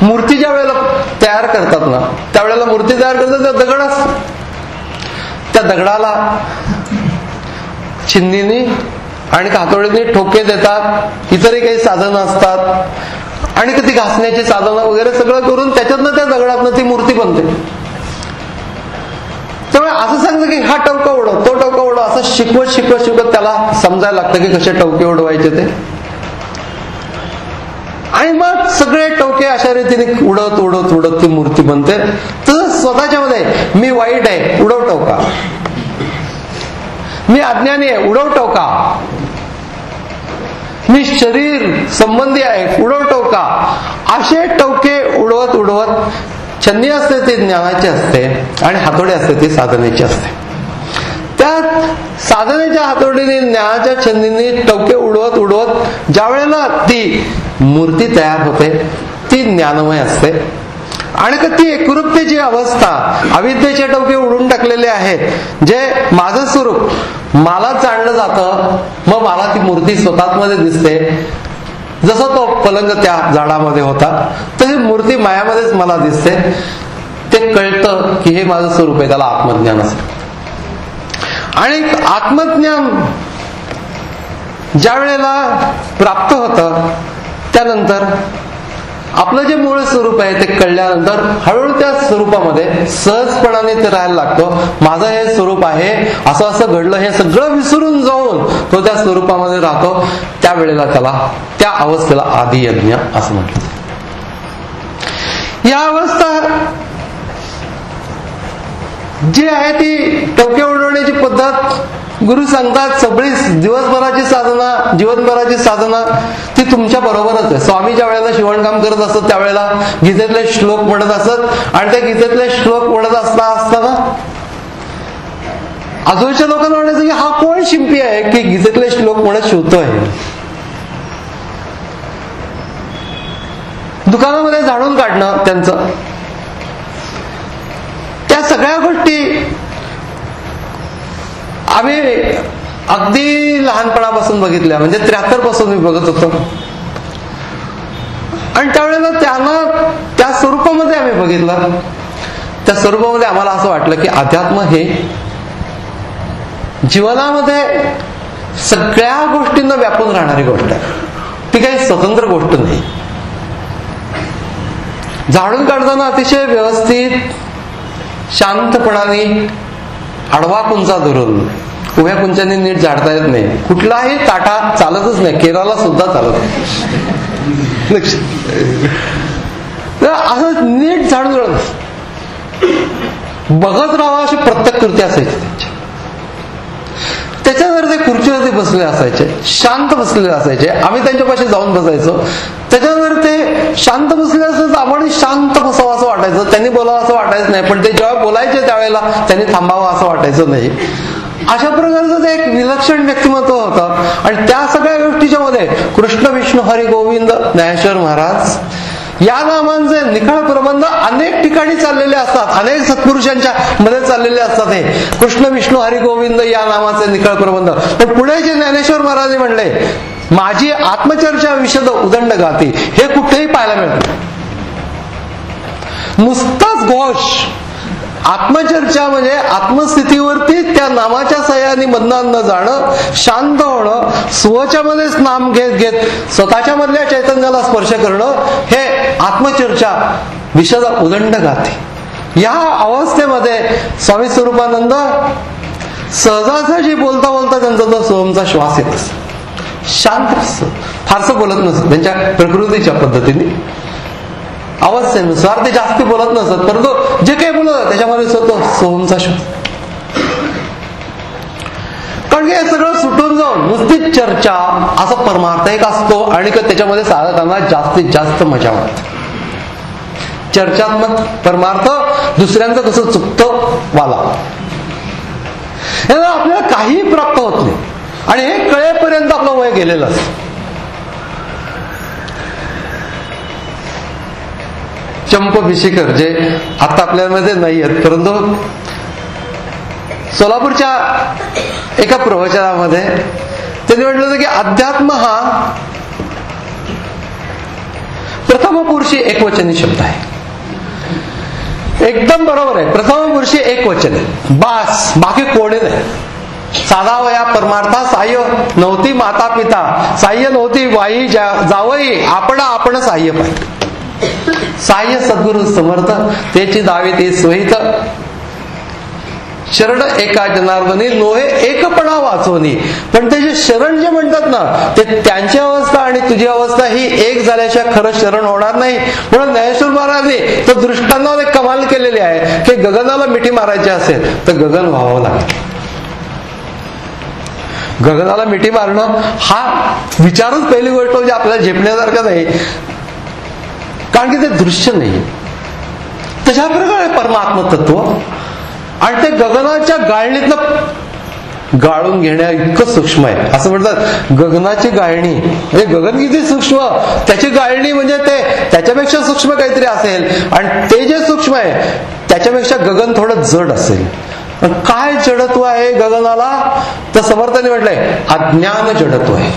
मूर्ती ज्या वेळेला तयार करतात ना, त्यावेळेला मूर्ती तयार करतात त्या दगड असतो, त्या दगडाला चिंधीनी आणि हातोडीने ठोके देतात, इतरही काही साधनं असतात आणि कधी घासण्याची साधनं वगैरे सगळं करून त्याच्यातनं त्या दगडातनं ती मूर्ती बनते. त्यामुळे असं सांगतं की हा टवका उडव, तो टवका उडव, असं शिकवत शिकवत शिकवत त्याला समजायला लागतं की कसे टवके उडवायचे ते. आणि मग सगळे टवके अशा रीतीने उडत उडत उडत ती मूर्ती बनते. तसंच स्वतःच्या मध्ये मी वाईट आहे, उडव टवका, मी अज्ञानी आहे, उडव टवका, मी शरीर संबंधी आहे, उडव टवका, असे टवके उडवत उडवत छन्नी असते ती ज्ञानाची असते आणि हातोडी असते ती साधनेची असते. त्या साधनेच्या हातोडीने ज्ञानाच्या छंदीने टवके उडवत उडवत ज्या वेळेला ती मूर्ती तयार होते ती ज्ञानमय असते. आणि ती एकरूपतेची अवस्था, अविद्येचे टवके उडून टाकलेले आहेत, जे माझं स्वरूप मला जाणलं जातं, मग मला ती मूर्ती स्वतःच मध्ये दिसते. जसं तो पलंग त्या झाडामध्ये होता तशी मूर्ती मायामध्येच मला दिसते. ते कळतं की हे माझं स्वरूप आहे, त्याला आत्मज्ञान असतं. आणि आत्मज्ञान ज्या वेळेला प्राप्त होतं त्यानंतर आपलं जे मूळ स्वरूप आहे ते कळल्यानंतर हळूहळू त्या स्वरूपामध्ये सहजपणाने ते राहायला लागतो. माझं हे स्वरूप आहे, असं असं घडलं हे सगळं विसरून जाऊन तो त्या स्वरूपामध्ये राहतो. त्यावेळेला त्याला, त्या अवस्थेला आदियज्ञ असं म्हटलं. या अवस्था जी आहे ती टवके उडवण्याची पद्धत गुरु सांगतात. सगळी दिवसभराची साधना, जीवनभराची साधना ती तुमच्या बरोबरच आहे. स्वामी ज्या वेळेला शिवणकाम करत असत त्यावेळेला गीतेतले श्लोक म्हणत असत आणि त्या गीतेतले श्लोक म्हणत असताना आजूबाजूच्या लोकांना म्हणायचं की हा कोण शिंपी आहे की गीतेतले श्लोक म्हणत शिवतोय. दुकानामध्ये झाडून काढणं त्यांचं, त्या सगळ्या गोष्टी आम्ही अगदी लहानपणापासून बघितल्या. म्हणजे 73 पासून मी बघत होतो आणि त्यावेळेला त्यांना त्या स्वरूपामध्ये आम्ही बघितलं. त्या स्वरूपामध्ये आम्हाला असं वाटलं की अध्यात्म हे जीवनामध्ये सगळ्या गोष्टींना व्यापून राहणारी गोष्ट आहे, ती काही स्वतंत्र गोष्ट नाही. झाडून काढताना अतिशय व्यवस्थित शांतपणाने आडवा कुंचा धरून, उभ्या कुंचाने नीट झाडता येत नाही. कुठलाही ताटा चालतच नाही, केराला सुद्धा चालत नाही. असं नीट झाडून बघत राहावं अशी प्रत्येक कृती असायची त्यांची. त्याच्यावर ते खुर्चीवरती बसलेले असायचे, शांत बसलेले असायचे. आम्ही त्यांच्यापाशी जाऊन बसायचो. त्याच्यावर ते शांत बसले असं आपण शांत बसावं असं वाटायचं, त्यांनी बोलावं असं वाटायचं नाही. पण ते जेव्हा बोलायचे त्यावेळेला त्यांनी थांबावं असं वाटायचं नाही. अशा प्रकारचं ते एक विलक्षण व्यक्तिमत्व होतं. आणि त्या सगळ्या गोष्टीच्या मध्ये कृष्ण विष्णू हरी गोविंद ज्ञानेश्वर महाराज या नामांचे निखळ प्रबंध अनेक ठिकाणी चाललेले असतात, अनेक सत्पुरुषांच्या मध्ये चाललेले असतात. हे कृष्ण विष्णू हरी गोविंद या नामाचे निखळ प्रबंध. पण पुढे जे ज्ञानेश्वर महाराज म्हणले माझी आत्मचर्चा विशद उदंड गाती, हे कुठेही पाहायला मिळतं. नुसताच घोष. आत्मचर्चा म्हणजे आत्मस्थितीवरती त्या नामाच्या सहाय्याने बंधन न जाणं, शांत होणं, स्वच्या मध्येच नाम घेत घेत स्वतःच्या मधल्या चैतन्याला स्पर्श करणं, हे आत्मचर्चा विशद उदंड गाती. या अवस्थेमध्ये स्वामी स्वरूपानंद सहजासहजी बोलता बोलता त्यांचा तो सोहमचा श्वास येत असतो. शांत असत, फारसं बोलत नसत. त्यांच्या प्रकृतीच्या पद्धतीने अवस्थेनुसार ते जास्त बोलत नसत, परंतु जे काही बोलत त्याच्यामध्ये तो सोहमचा श्वास. कारण की हे सगळं सुटून जाऊन नुसतीच चर्चा असं परमार्थ एक असतो आणि त्याच्यामध्ये साधकांना जास्तीत जास्त मजा वाटते. चर्चात्मक परमार्थ दुसऱ्यांचं कसं चुकतं वाला, आपल्याला काही प्राप्त होत नाही. आणि हे कळेपर्यंत आपलं वय गेलेलं असतं. चंप भिशीकर जे आता आपल्यामध्ये नाही आहेत, परंतु सोलापूरच्या एका प्रवचनामध्ये त्यांनी म्हटलं होतं की अध्यात्म हा प्रथम पुरुषी एकवचनी शब्द आहे. एकदम बरोबर आहे. प्रथम पुरुषी एकवचन आहे, बास, बाकी कोणी नाही. साधा वया परमार्था साह्य नव्हती माता पिता, साह्य नव्हती वाई जावई, आपण साह्य पाहिजे. साह्य सद्गुरु समर्थ त्याची दावी ते सोहित, शरण एका जनार्दनी नोहे एकपणा वाचवणी. पण ते जे शरण जे म्हणतात ना, ते त्यांची अवस्था आणि तुझी अवस्था ही एक झाल्याशिवाय खरं शरण होणार नाही. म्हणून ज्ञानेश्वर महाराजांनी तर दृष्टांतामध्ये कमाल केलेली आहे की गगनाला मिठी मारायची असेल तर गगन व्हावं लागेल. गगनाला मिठी मारणं हा विचारच पहिली गोष्ट म्हणजे आपल्याला झेपण्यासारखं नाही, कारण की ते दृश्य नाही. तशा प्रकारे परमात्म तत्व आणि ते गगनाच्या गाळणीतनं गाळून घेण्या इतकं सूक्ष्म आहे. असं म्हणतात गगनाची गाळणी म्हणजे गगन किती सूक्ष्म, त्याची गाळणी म्हणजे ते त्याच्यापेक्षा सूक्ष्म काहीतरी असेल. आणि ते जे सूक्ष्म आहे त्याच्यापेक्षा गगन थोडं जड असेल. काय जडत्व आहे गगनाला, तर समर्थाने म्हटलंय अज्ञान जडत्व आहे.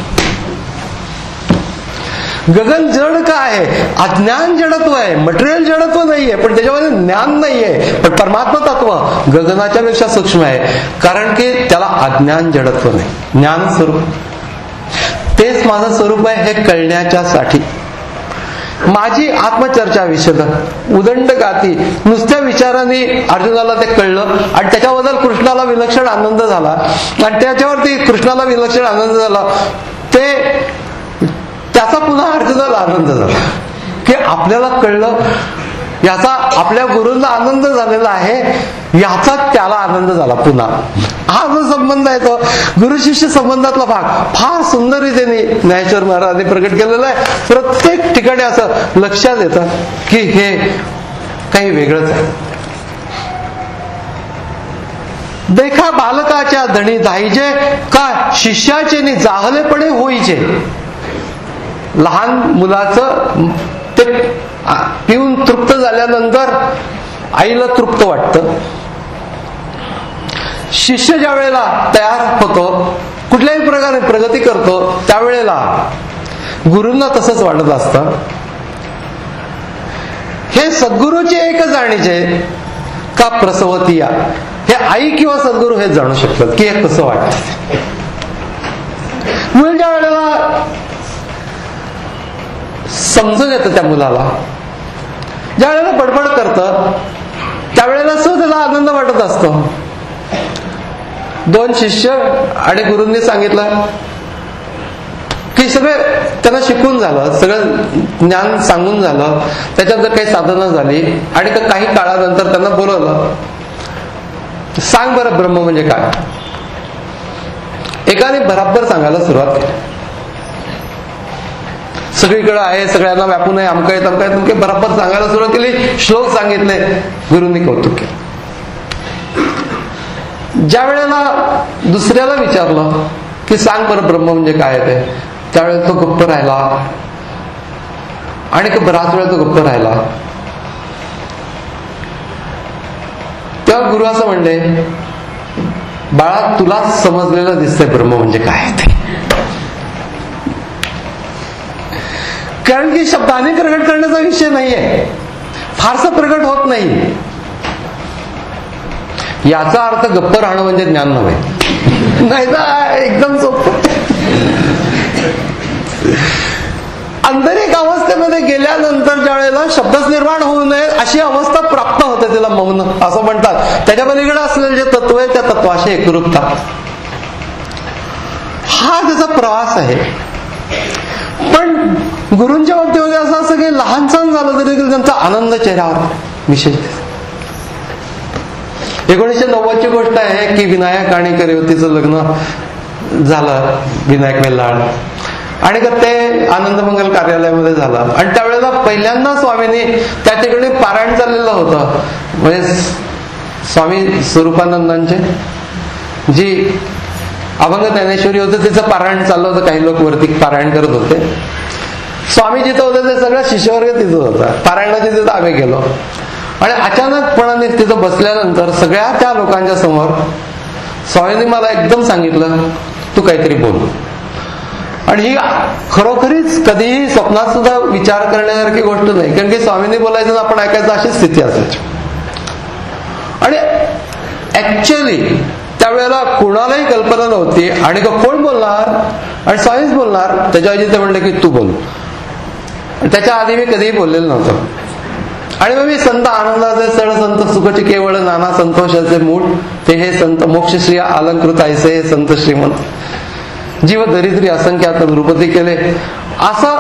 गगन जड का आहे? अज्ञान जडत्व आहे. मटेरियल जडत्व नाहीये, पण त्याच्यामध्ये ज्ञान नाहीये. पण परमात्मा तत्व गगनाच्या पेक्षा सूक्ष्म आहे, कारण की त्याला अज्ञान जडत्व नाही, ज्ञान स्वरूप. तेच माझं स्वरूप आहे हे कळण्याच्यासाठी माझी आत्मचर्चा विशद उदंड गाती. नुसत्या विचाराने अर्जुनाला ते कळलं आणि त्याच्याबद्दल कृष्णाला विलक्षण आनंद झाला. आणि त्याच्यावरती कृष्णाला विलक्षण आनंद झाला, ते त्याचा पुन्हा अर्जुनाला आनंद झाला की आपल्याला कळलं, याचा आपल्या गुरूंना आनंद झालेला आहे, याचा त्याला आनंद झाला. पुन्हा हा जो संबंध आहे तो गुरु शिष्य संबंधातला भाग फार सुंदर रीतीने ज्ञानेश्वर महाराजांनी प्रकट केलेला आहे. प्रत्येक ठिकाणी असं लक्षात येतं की हे काही वेगळंच आहे. देखा बालकाच्या धणी जाईजे का शिष्याचे नि जाहलेपणे होईचे. लहान मुलाचं ते पिऊन तृप्त झाल्यानंतर आईला तृप्त वाटतं. शिष्य ज्या वेळेला तयार होतो, कुठल्याही प्रकारे प्रगती करतो, त्यावेळेला गुरूंना तसंच वाटत असतं. हे सद्गुरूचे एक जाणीचे का प्रसवती या, हे आई किंवा सद्गुरू हे जाणू शकतात की हे कसं वाटतं. मुल ज्या वेळेला समजून येतं त्या मुलाला, ज्या वेळेला बडबड करतं त्यावेळेला सुद्धा त्याला आनंद वाटत असतो. दोन शिष्य आणि गुरूंनी सांगितलं की सगळे त्यांना शिकून झालं, सगळं ज्ञान सांगून झालं, त्याच्यात काही साधनं झाली आणि काही काळानंतर त्यांना बोलवलं, सांग बरं ब्रह्म म्हणजे काय. एकाने बराबर सांगायला सुरुवात केली. सगळीकडे आहे, सगळ्यांना व्यापून आहे, अमकं आहे, तमकं आहे, तुमके बराबर सांगायला सुरुवात केली. श्लोक सांगितले, गुरूंनी कौतुक केलं. ज्या वेळेला दुसऱ्याला विचारलं की सांग बरं ब्रह्म म्हणजे काय ते, त्यावेळेला तो गप्प राहिला आणि बराच वेळा तो गप्प राहिला. तेव्हा गुरु असं म्हणले, बाळा तुलाच समजलेलं दिसतंय ब्रह्म म्हणजे काय ते. कारण की शब्दाने प्रगट करण्याचा विषय नाहीये, फारसं प्रगट होत नाही. याचा अर्थ गप्प राहणं म्हणजे ज्ञान नव्हे, नाही ना, एकदम सोपं. आंतरिक अवस्थेमध्ये गेल्यानंतर ज्या वेळेला शब्दच निर्माण होऊ नये अशी अवस्था प्राप्त होते, त्याला मौन असं म्हणतात. त्याच्या पलीकडे असलेले जे तत्व आहे त्या तत्वाशी एकरूपता, हा त्याचा प्रवास आहे. पण गुरूंच्या बाबतीमध्ये असं की लहान सण झालं तरी त्यांचा आनंद चेहऱ्यावर विशेष. 1990ची गोष्ट आहे की विनायक आणि करेवतीचं लग्न झालं, विनायक वेल्हाळ, आणि ते आनंदमंगल कार्यालयामध्ये झालं. आणि त्यावेळेला पहिल्यांदा स्वामींनी त्या ठिकाणी पारायण चाललेलं होतं. म्हणजे स्वामी स्वरूपानंदांचे जी अभंग ज्ञानेश्वरी होते तिचं पारायण चाललं होतं. काही लोक वरती पारायण करत होते. स्वामी जिथं होते ते सगळं शिष्यवर्ग तिथं होता. पारायणाची तिथं आम्ही गेलो आणि अचानकपणाने तिथं बसल्यानंतर सगळ्या त्या लोकांच्या समोर स्वामींनी मला एकदम सांगितलं, तू काहीतरी बोल. आणि ही खरोखरीच कधीही स्वप्नात सुद्धा विचार करण्यासारखी गोष्ट नाही, कारण की स्वामींनी बोलायचं आपण ऐकायचं अशी स्थिती असायची. आणि ऍक्च्युअली त्यावेळेला कुणालाही कल्पना नव्हती आणि कोण बोलणार, आणि स्वामीच बोलणार. त्याच्याऐवजी ते म्हणले की तू बोल. त्याच्या आधी मी कधीही बोललेलं नव्हतं. आणि मग मी संत आनंदाचे सळ संत सुखची केवळ नाना संतोषाचे मूळ ते हे संत मोक्षश्री अलंकृत ऐसे हे संत श्रीमंत जीव दरिद्री असंख्यात नृपती केले, असं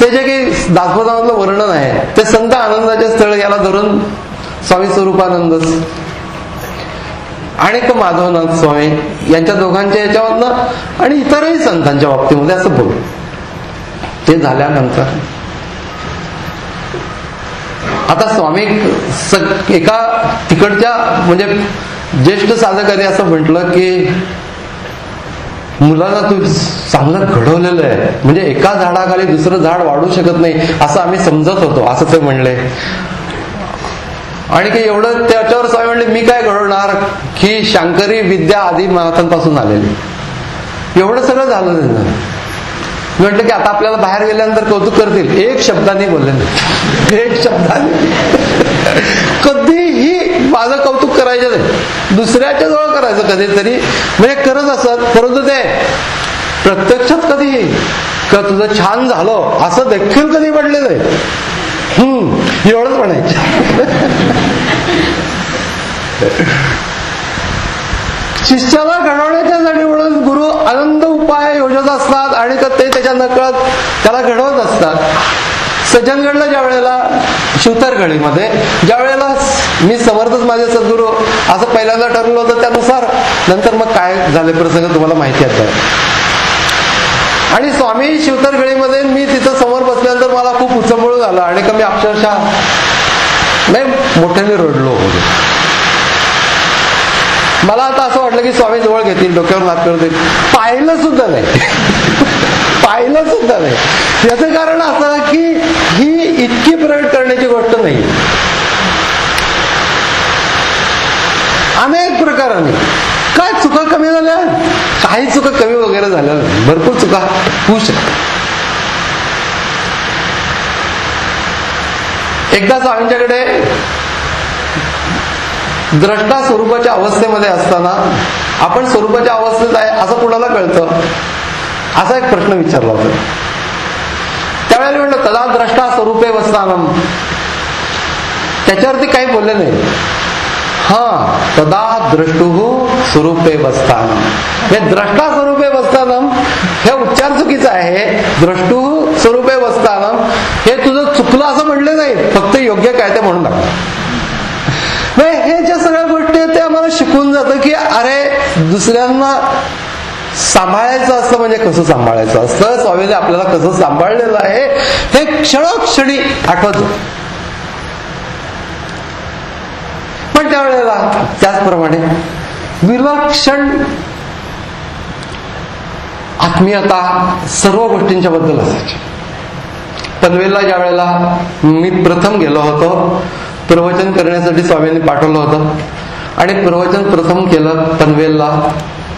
ते जे काही दासबोधामधलं वर्णन आहे ते संत आनंदाचे स्थळ याला धरून स्वामी स्वरूपानंदच आणि माधवनाथ स्वामी यांच्या दोघांच्या याच्यामधनं आणि इतरही संतांच्या बाबतीमध्ये असं बोल. ते झाल्यानंतर आता स्वामी एका तिकडच्या म्हणजे ज्येष्ठ साधकाने असं म्हटलं की मुलांना तू चांगलं घडवलेलं आहे, म्हणजे एका झाडाखाली दुसरं झाड वाढू शकत नाही असं आम्ही समजत होतो, असं ते म्हणले. आणि की एवढं त्याच्यावर स्वामी म्हणले, मी काय घडवणार की शांकरी विद्या आधी महाराजांपासून आलेली. एवढं सगळं झालं त्यांना. मी म्हटलं की आता आपल्याला बाहेर गेल्यानंतर कौतुक करतील. एक शब्दाने बोलले नाही, एक शब्दाने. कधीही माझं कौतुक करायचं नाही, दुसऱ्याच्या जवळ करायचं कधीतरी, म्हणजे करत असत. परंतु ते प्रत्यक्षात कधीही का तुझं छान झालं असं देखील कधी म्हटले नाही. एवढंच म्हणायचं. शिष्याला घडवण्याच्यासाठी म्हणून गुरु आनंद उपाय योजत असतात आणि ते त्याच्या नकळत त्याला घडवत असतात. सज्जनगडला ज्या वेळेला शिवतरगडीमध्ये ज्या वेळेला मी समर्थच माझे सद्गुरू असं पहिल्यांदा ठरवलं होतं, त्यानुसार नंतर मग काय झाले प्रसंग तुम्हाला माहिती आहे. आणि स्वामी शिवतरगडीमध्ये मी तिथं समोर बसल्यानंतर मला खूप उचंबळून आलं आणि मी अक्षरशः नाही मोठ्याने रडलो होतो. मला आता असं वाटलं की स्वामी जवळ घेतील, डोक्यावर हात करतील. पाहिलं सुद्धा नाही, पाहिलं सुद्धा नाही. याचं कारण असं की ही इतकी प्रगट करण्याची गोष्ट नाही. अनेक प्रकाराने काय चुका कमी झाल्या, काही चुका कमी वगैरे झाल्या, भरपूर चुका होऊ शकतात. एकदा स्वामींच्याकडे द्रष्टा स्वरूपाच्या अवस्थेमध्ये असताना आपण स्वरूपाच्या अवस्थेत आहे असं कुणाला कळतं, असा एक प्रश्न विचारला होता. त्यावेळेला म्हणलं तदा द्रष्टा स्वरूपे वस्तानम. त्याच्यावरती काही बोलले नाही. तदा द्रष्टुः स्वरूपे वस्तानम, हे द्रष्टा स्वरूपे वस्तानम हे उच्चार चुकीचा आहे. द्रष्टुः स्वरूपे वस्तानम हे तुझं चुकलं असं म्हणले नाही, फक्त योग्य काय ते म्हणून दाखव. हे ज्या सगळ्या गोष्टी आहेत ते आम्हाला शिकून जातं की अरे दुसऱ्यांना सांभाळायचं असतं म्हणजे कसं सांभाळायचं असतं, स्वामीने आपल्याला कसं सांभाळलेलं आहे हे क्षणोक्षणी आठवत. पण त्यावेळेला त्याचप्रमाणे विलक्षण आत्मीयता सर्व गोष्टींच्या बद्दल असायची. पनवेलला ज्या वेळेला मी प्रथम गेलो होतो, प्रवचन करण्यासाठी स्वामींनी पाठवलं होतं आणि प्रवचन प्रथम केलं पनवेलला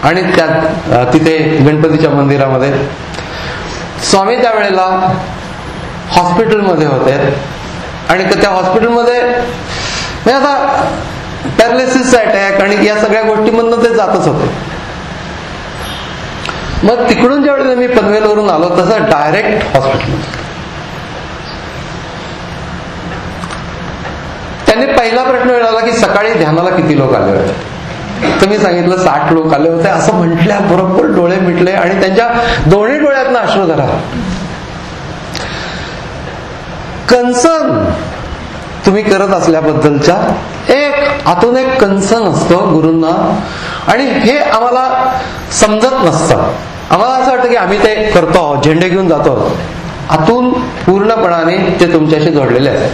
आणि त्यात तिथे गणपतीच्या मंदिरामध्ये. स्वामी त्यावेळेला हॉस्पिटलमध्ये होते आणि त्या हॉस्पिटलमध्ये आता पॅरालिसिसचा अटॅक आणि या सगळ्या गोष्टींमधून ते जातच होते. मग तिकडून ज्या वेळेला मी पनवेलवरून आलो तसं डायरेक्ट हॉस्पिटलमध्ये. त्यांनी पहिला प्रश्न विचारला की सकाळी ध्यानाला किती लोक आले होते. तर मी सांगितलं 60 लोक आले होते. असं म्हटल्या बरोबर डोळे मिटले आणि त्यांच्या दोन्ही डोळ्यातनं अश्रू धरा. कन्सर्न तुम्ही करत असल्याबद्दलच्या एक आतून एक कन्सर्न असतं गुरूंना आणि हे आम्हाला समजत नसतं. आम्हाला असं वाटतं की आम्ही ते करतो आहोत, झेंडे घेऊन जातो आहोत. आतून पूर्णपणाने ते तुमच्याशी जोडलेले आहेत.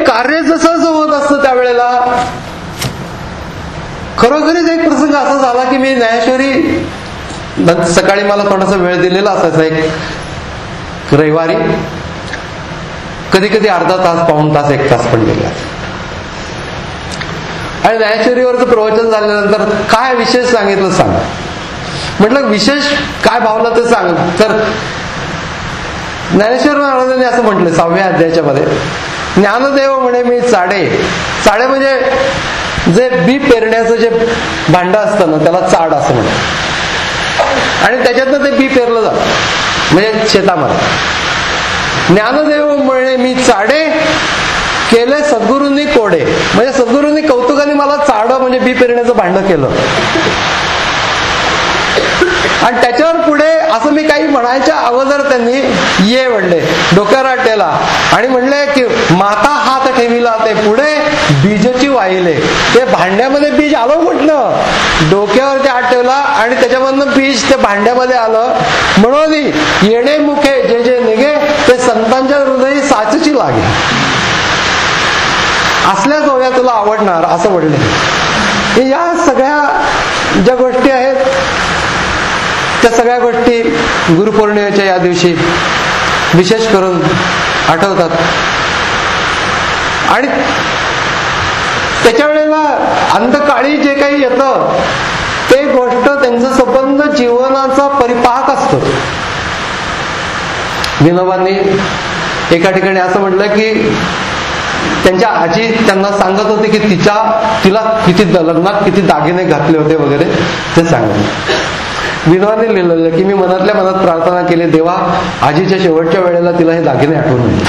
कार्य जसं होत असतं त्यावेळेला खरोखरीच एक प्रसंग असा झाला की मी ज्ञानेश्वरी सकाळी मला थोडासा वेळ दिलेला असायचा एक रविवारी, कधी कधी अर्धा तास, पाऊण तास, 1 तास पण दिला. आणि ज्ञानेश्वरीवरचं प्रवचन झाल्यानंतर काय विशेष सांगितलं सांगा. म्हटलं विशेष काय भावलं ते सांग. तर ज्ञानेश्वर महाराजांनी असं म्हटलं 6व्या अध्यायाच्या मध्ये, ज्ञानदेव म्हणे मी चाडे. चाडे म्हणजे जे बी पेरण्याचं जे भांडं असतं ना त्याला चाड असं म्हणतात आणि त्याच्यातनं ते बी पेरलं जातं म्हणजे शेतामध्ये. ज्ञानदेव म्हणे मी चाडे केले सद्गुरूंनी कोडे, म्हणजे सद्गुरूंनी कौतुकाने मला चाड म्हणजे बी पेरण्याचं भांडं केलं. आणि त्याच्यावर पुढे असं मी काही म्हणायच्या अगोदर त्यांनी ये म्हणले, डोक्यावर हात ठेवला आणि म्हणले की माता हात ठेविला ते पुढे बीजची वाहिले. ते भांड्यामध्ये बीज आलं कुठलं, डोक्यावरती हात ठेवला आणि त्याच्यामधनं बीज ते भांड्यामध्ये आलं. म्हणून येणे मुखे जे जे निघे ते संतांच्या हृदयी साचची लागे. असल्या जोव्या तुला आवडणार असं म्हणले. या सगळ्या ज्या गोष्टी आहेत त्या सगळ्या गोष्टी गुरुपौर्णिमेच्या या दिवशी विशेष करून आठवतात. आणि त्याच्या वेळेला अंतकाळी जे काही येतं ते गोष्ट त्यांचं संबंध जीवनाचा परिपाक असतो. विनोबांनी एका ठिकाणी असं म्हटलं की त्यांच्या आजी त्यांना सांगत होते की तिला किती लग्नात किती दागिने घातले होते वगैरे ते सांगत. विनोबांनी लिहिलेलं की मी मनातल्या मनात प्रार्थना केली, देवा आजीच्या शेवटच्या वेळेला तिला हे दागिने आठवून मिळेल.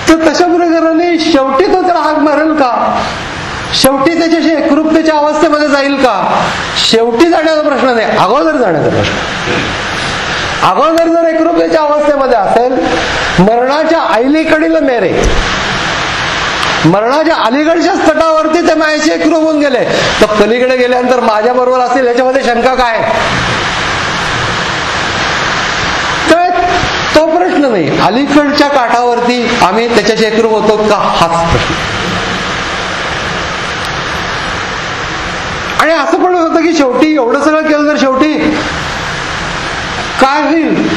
तर तशा प्रकाराने शेवटी तो त्याला हाक मारेल का, शेवटी त्याच्याशी एकरूपतेच्या अवस्थेमध्ये जाईल का, शेवटी जाण्याचा प्रश्न नाही, अगोदर जाण्याचा प्रश्न. अगोदर जर एकरूपतेच्या अवस्थेमध्ये असेल, मरणाच्या अलीकडील मेरे, मरणाच्या अलीकडच्या तटावरती ते माझ्याशी एकरूप होऊन गेले, तर पलीकडे गेल्यानंतर माझ्या बरोबर असेल याच्यामध्ये शंका काय. तर तो प्रश्न नाही, अलीकडच्या काठावरती आम्ही त्याच्याशी एकरूप होतो का हाच प्रश्न. आणि असं पण होतं की शेवटी एवढं सगळं केलं तर शेवटी काय होईल.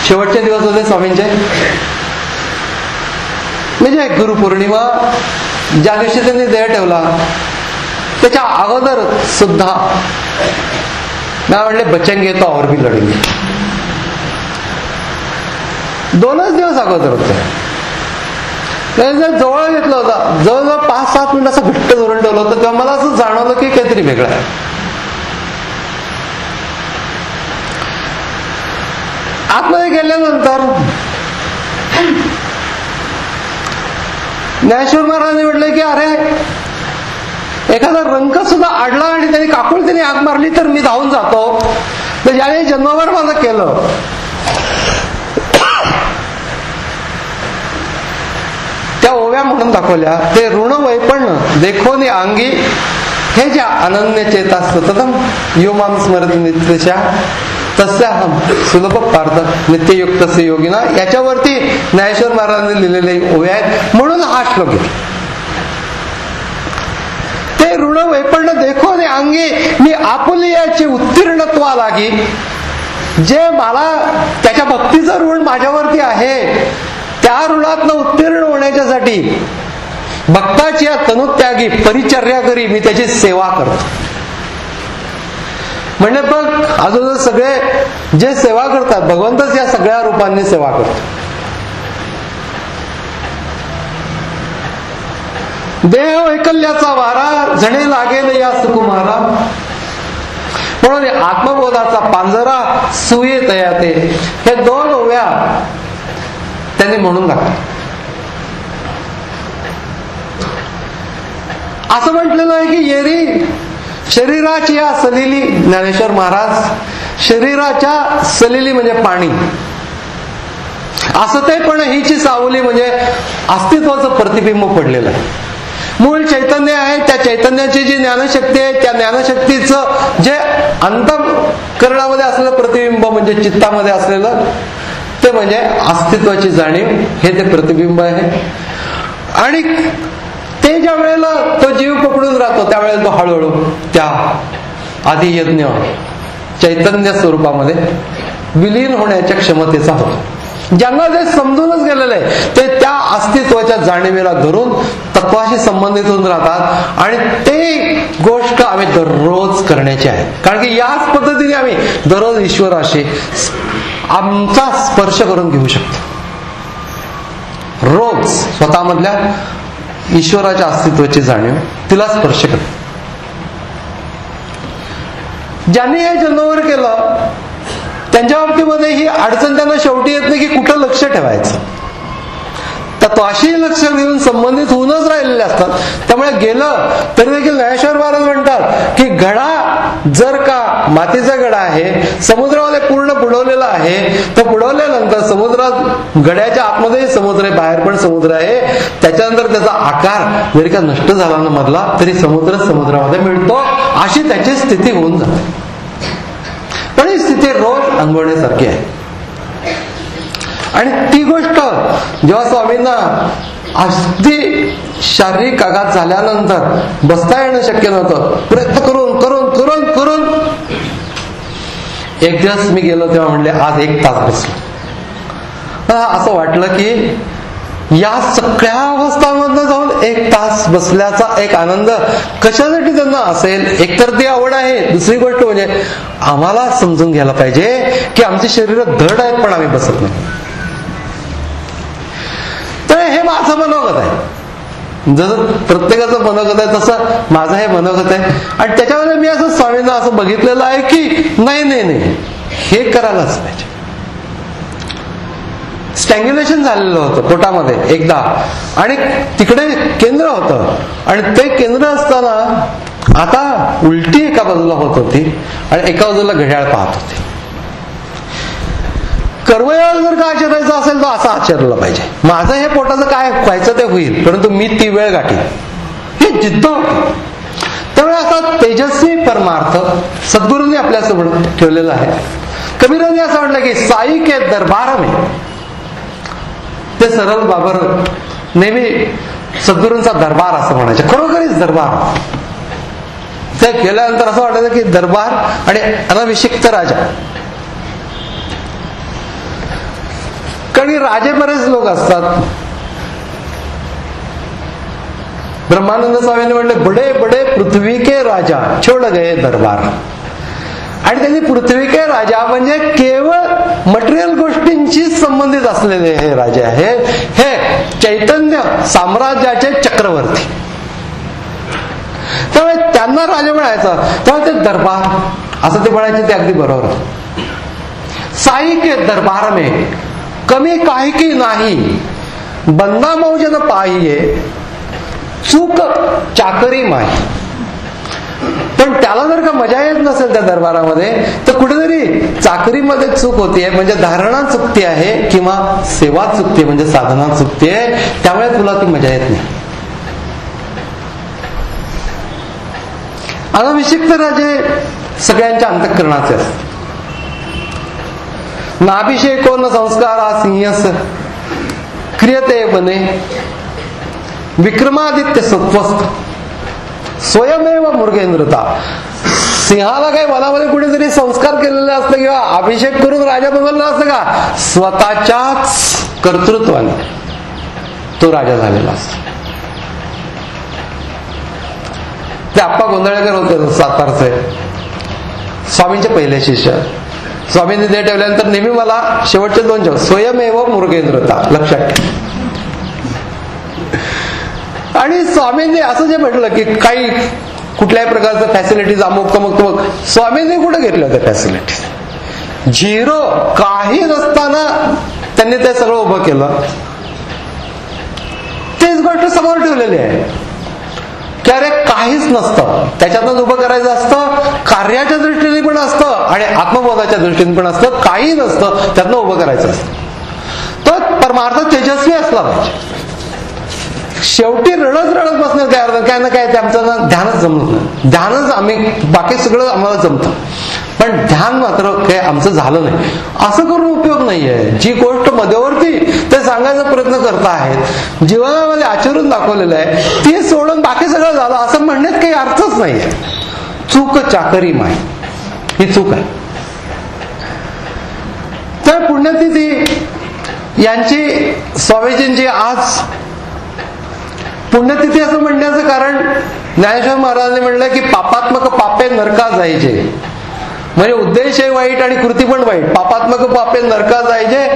शेवटचे दिवस होते स्वामींचे, म्हणजे गुरुपौर्णिमा ज्या दिवशी त्यांनी देह ठेवला त्याच्या अगोदर सुद्धा म्हणले बचेंगे तो और भी लढेंगे. 2च दिवस अगोदर होते. जवळ घेतलं होतं, जवळजवळ 5-7 मिनिट असं घट्ट धरून ठेवलं होतं. तेव्हा मला असं जाणवलं की काहीतरी वेगळं आहे. आतमध्ये गेल्यानंतर ज्ञानेश्वर महाराजांनी म्हटलं की अरे एखादा रंग सुद्धा आडला आणि त्याने काकुळतीने हाक मारली तर मी धावून जातो. तर ज्याने जन्मभर माझं केलं त्या ओव्या म्हणून दाखवल्या, ते ऋण वैपण्य देखोनी अंगी हे ज्या अनन्य चेता सततम यो माम स्मरत नित्यशा तस्याहम सुलभ पार्थ नित्ययुक्त से योगिना, याच्यावरती ज्ञानेश्वर महाराजांनी लिहिलेले ओव्या आहेत. म्हणून हा श्लोक आहे. ते ऋण वैपण्य देखो ने अंगी मी आपुली याची उत्तीर्णत्वा लागी, जे मला त्याच्या भक्तीचं ऋण माझ्यावरती आहे त्या ऋणातनं उत्तीर्ण होण्याच्यासाठी भक्ताची या तनुत्यागी परिचर्या करी, मी त्याची सेवा करतो. म्हणजे बघ अजून सगळे जे सेवा करतात भगवंतच या सगळ्या रूपांनी सेवा करतो. देह वैकल्याचा वारा जणे लागेल या सुकुमारा, म्हणून आत्मबोधाचा पांजरा सुये तया ते, हे दोन ओव्या त्यांनी म्हणून दाखवल्या. असं म्हटलेलं आहे की येरी शरीराची या सलिली, ज्ञानेश्वर महाराज शरीराच्या सलिली म्हणजे पाणी, असतेपण हिची सावली म्हणजे अस्तित्वाचं प्रतिबिंब पडलेलं आहे. मूळ चैतन्य आहे, त्या चैतन्याची जी ज्ञानशक्ती आहे, त्या ज्ञानशक्तीचं जे अंतःकरणामध्ये असलेलं प्रतिबिंब म्हणजे चित्तामध्ये असलेलं ते म्हणजे अस्तित्वाची जाणीव, हे ते प्रतिबिंब आहे. आणि ते ज्या वेळेला तो जीव पकडून राहतो त्यावेळेला तो हळूहळू त्या आदियज्ञ चैतन्य स्वरूपामध्ये विलीन होण्याच्या क्षमतेचा होतो. ज्यांना जे समजूनच गेलेलं आहे ते त्या अस्तित्वाच्या जाणीवेला धरून तत्वाशी संबंधित होऊन राहतात. आणि ते गोष्ट आम्ही दररोज करण्याची आहे, कारण की याच पद्धतीने आम्ही दररोज ईश्वराशी आमचा स्पर्श करून घेऊ शकतो. रोज स्वतःमधल्या ईश्वराच्या अस्तित्वाची जाणीव तिला स्पर्श करतो. ज्यांनी हे जन्मभर केलं त्यांच्या बाबतीमध्ये ही अडचण त्यांना शेवटी येत नाही की कुठं लक्ष ठेवायचं. तत्वाशी लक्ष देऊन संबंधित होऊनच राहिलेले असतात. त्यामुळे गेलं तरी देखील ज्ञानेश्वर महाराज म्हणतात की घडा जर का मातीचा घडा आहे, समुद्रामध्ये पूर्ण बुडवलेला आहे, तर बुडवल्यानंतर समुद्रात घड्याच्या आतमध्ये समुद्र आहे, बाहेर पण समुद्र आहे, त्याच्यानंतर त्याचा आकार जरी का नष्ट झाला ना मधला तरी समुद्र समुद्रामध्ये मिळतो, अशी त्याची स्थिती होऊन जाते. पण ही स्थिती रोज अनुभवण्यासारखी आहे. आणि ती गोष्ट जेव्हा स्वामींना अगदी शारीरिक आघात झाल्यानंतर बसता येणं शक्य नव्हतं, प्रयत्न करून करून करून करून एक दिवस मी गेलो तेव्हा म्हणले आज 1 तास बसलो. असं वाटलं की या सगळ्या अवस्थांमधनं जाऊन 1 तास बसल्याचा एक आनंद कशासाठी त्यांना असेल. एकतर ती आवड आहे, दुसरी गोष्ट म्हणजे आम्हाला समजून घ्यायला पाहिजे की आमची शरीर धड आहेत पण आम्ही बसत नाही. तर हे माझं मनोगत आहे, जसं प्रत्येकाचं मनोगत आहे तसं माझं हे मनोगत आहे. आणि त्याच्यामध्ये मी असं स्वामींना असं बघितलेलं आहे की नाही नाही नाही हे करायलाच पाहिजे. स्टँग्युलेशन झालेलं होतं पोटामध्ये एकदा, आणि तिकडे केंद्र होतं, आणि ते केंद्र असताना आता उलटी एका बाजूला होत होती आणि एका बाजूला घड्याळ पाहत होते. कर्मयोग जर का आचरायचं असेल तर असं आचरलं पाहिजे. माझं हे पोटाचं काय व्हायचं ते होईल, परंतु मी ती वेळ गाठी, हे जिद्द होती. त्यामुळे आता तेजस्वी परमार्थ सद्गुरूंनी आपल्यासमोर ठेवलेला आहे. कबीरांनी असं म्हटलं की साई के दरबार में, ते सरळ बाबर नेहमी सद्गुरूंचा दरबार असं म्हणायचे, खरोखरीच दरबार. ते गेल्यानंतर असं वाटायचं की दरबार आणि अनभिषिक्त राजा. कारण राजे बरेच लोक असतात. ब्रह्मानंद स्वामींनी म्हणले बडे बडे पृथ्वी के राजा छोड गए दरबार. आणि त्यांनी पृथ्वी के राजा म्हणजे केवळ मटेरियल गोष्टींशी संबंधित असलेले हे राजे आहेत, हे चैतन्य साम्राज्याचे चक्रवर्ती. त्यामुळे त्यांना राजा म्हणायचं, तेव्हा ते दरबार असं ते म्हणायचे, ते अगदी बरोबर. साई के दरबार में कमी काही की नाही, बंदा मौजन पाहिये चूक चाकरी माही. पण त्याला जर का मजा येत नसेल त्या दरबारामध्ये, तर कुठेतरी चाकरीमध्ये चूक होतीये, म्हणजे धारणा चुकती आहे, किंवा सेवा चुकते म्हणजे साधना चुकतीये, त्यामुळे तुला ती मजा येत नाही. अनभिषिक्त राजे सगळ्यांच्या अंतःकरणाचे असतात. नाभिषेको न संस्कारा सिंहस क्रियते बने विक्रमादित्य सत्वस्थ स्वयमेव मृगेंद्रता. सिंहाला काही वनामध्ये कुठेतरी संस्कार केलेले असतं किंवा अभिषेक करून राजा बनवलेला असतं का? स्वतःच्याच कर्तृत्वाने तो राजा झालेला असतो. ते आप्पा गोंधळेकर होते सातारचे, स्वामींचे पहिले शिष्य. स्वामींनी ते ठेवल्यानंतर नेहमी मला शेवटचे 2 शब्द स्वयमेव मृगेंद्रता लक्षात ठेव. आणि स्वामींनी असं जे म्हटलं की काही कुठल्याही प्रकारचं फॅसिलिटीज अमुक तमुक तमुक, स्वामींनी कुठे घेतल्या त्या फॅसिलिटीज? 0, काही नसताना त्यांनी ते सगळं उभं केलं. तेच गोष्ट समोर ठेवलेली आहे की अरे काहीच नसतं, त्याच्यातून उभं करायचं असतं, कार्याच्या दृष्टीने पण असतं आणि आत्मबोधाच्या दृष्टीने पण असतं. काही नसतं, त्यातनं उभं करायचं असतं. तो परमार्थ तेजस्वी असला पाहिजे. शेवटी रडत रडत बसणं तयार काय ना काय, ते आमचं ना ध्यानच जमत नाही. ध्यानच आम्ही, बाकी सगळं आम्हाला जमतं, पण ध्यान मात्र काय आमचं झालं नाही. असं करून उपयोग नाहीये. जी गोष्ट मध्यवर्ती ते सांगायचा प्रयत्न करता आहेत, जीवनामध्ये आचरून दाखवलेलं आहे, ती सोडून बाकी सगळं झालं असं म्हणण्यात काही अर्थच नाहीये. चूक चाकरी माय, ही चूक आहे. तर पुण्यतिथी यांची, स्वामीजींची आज पुण्यतिथी असं म्हणण्याचं कारण ज्ञानेश्वर महाराजांनी म्हणलं की पापात्मक पापे नरका जायचे. म्हणजे उद्देशही वाईट आणि कृती पण वाईट. पापात्मक पापे नरका जायचे,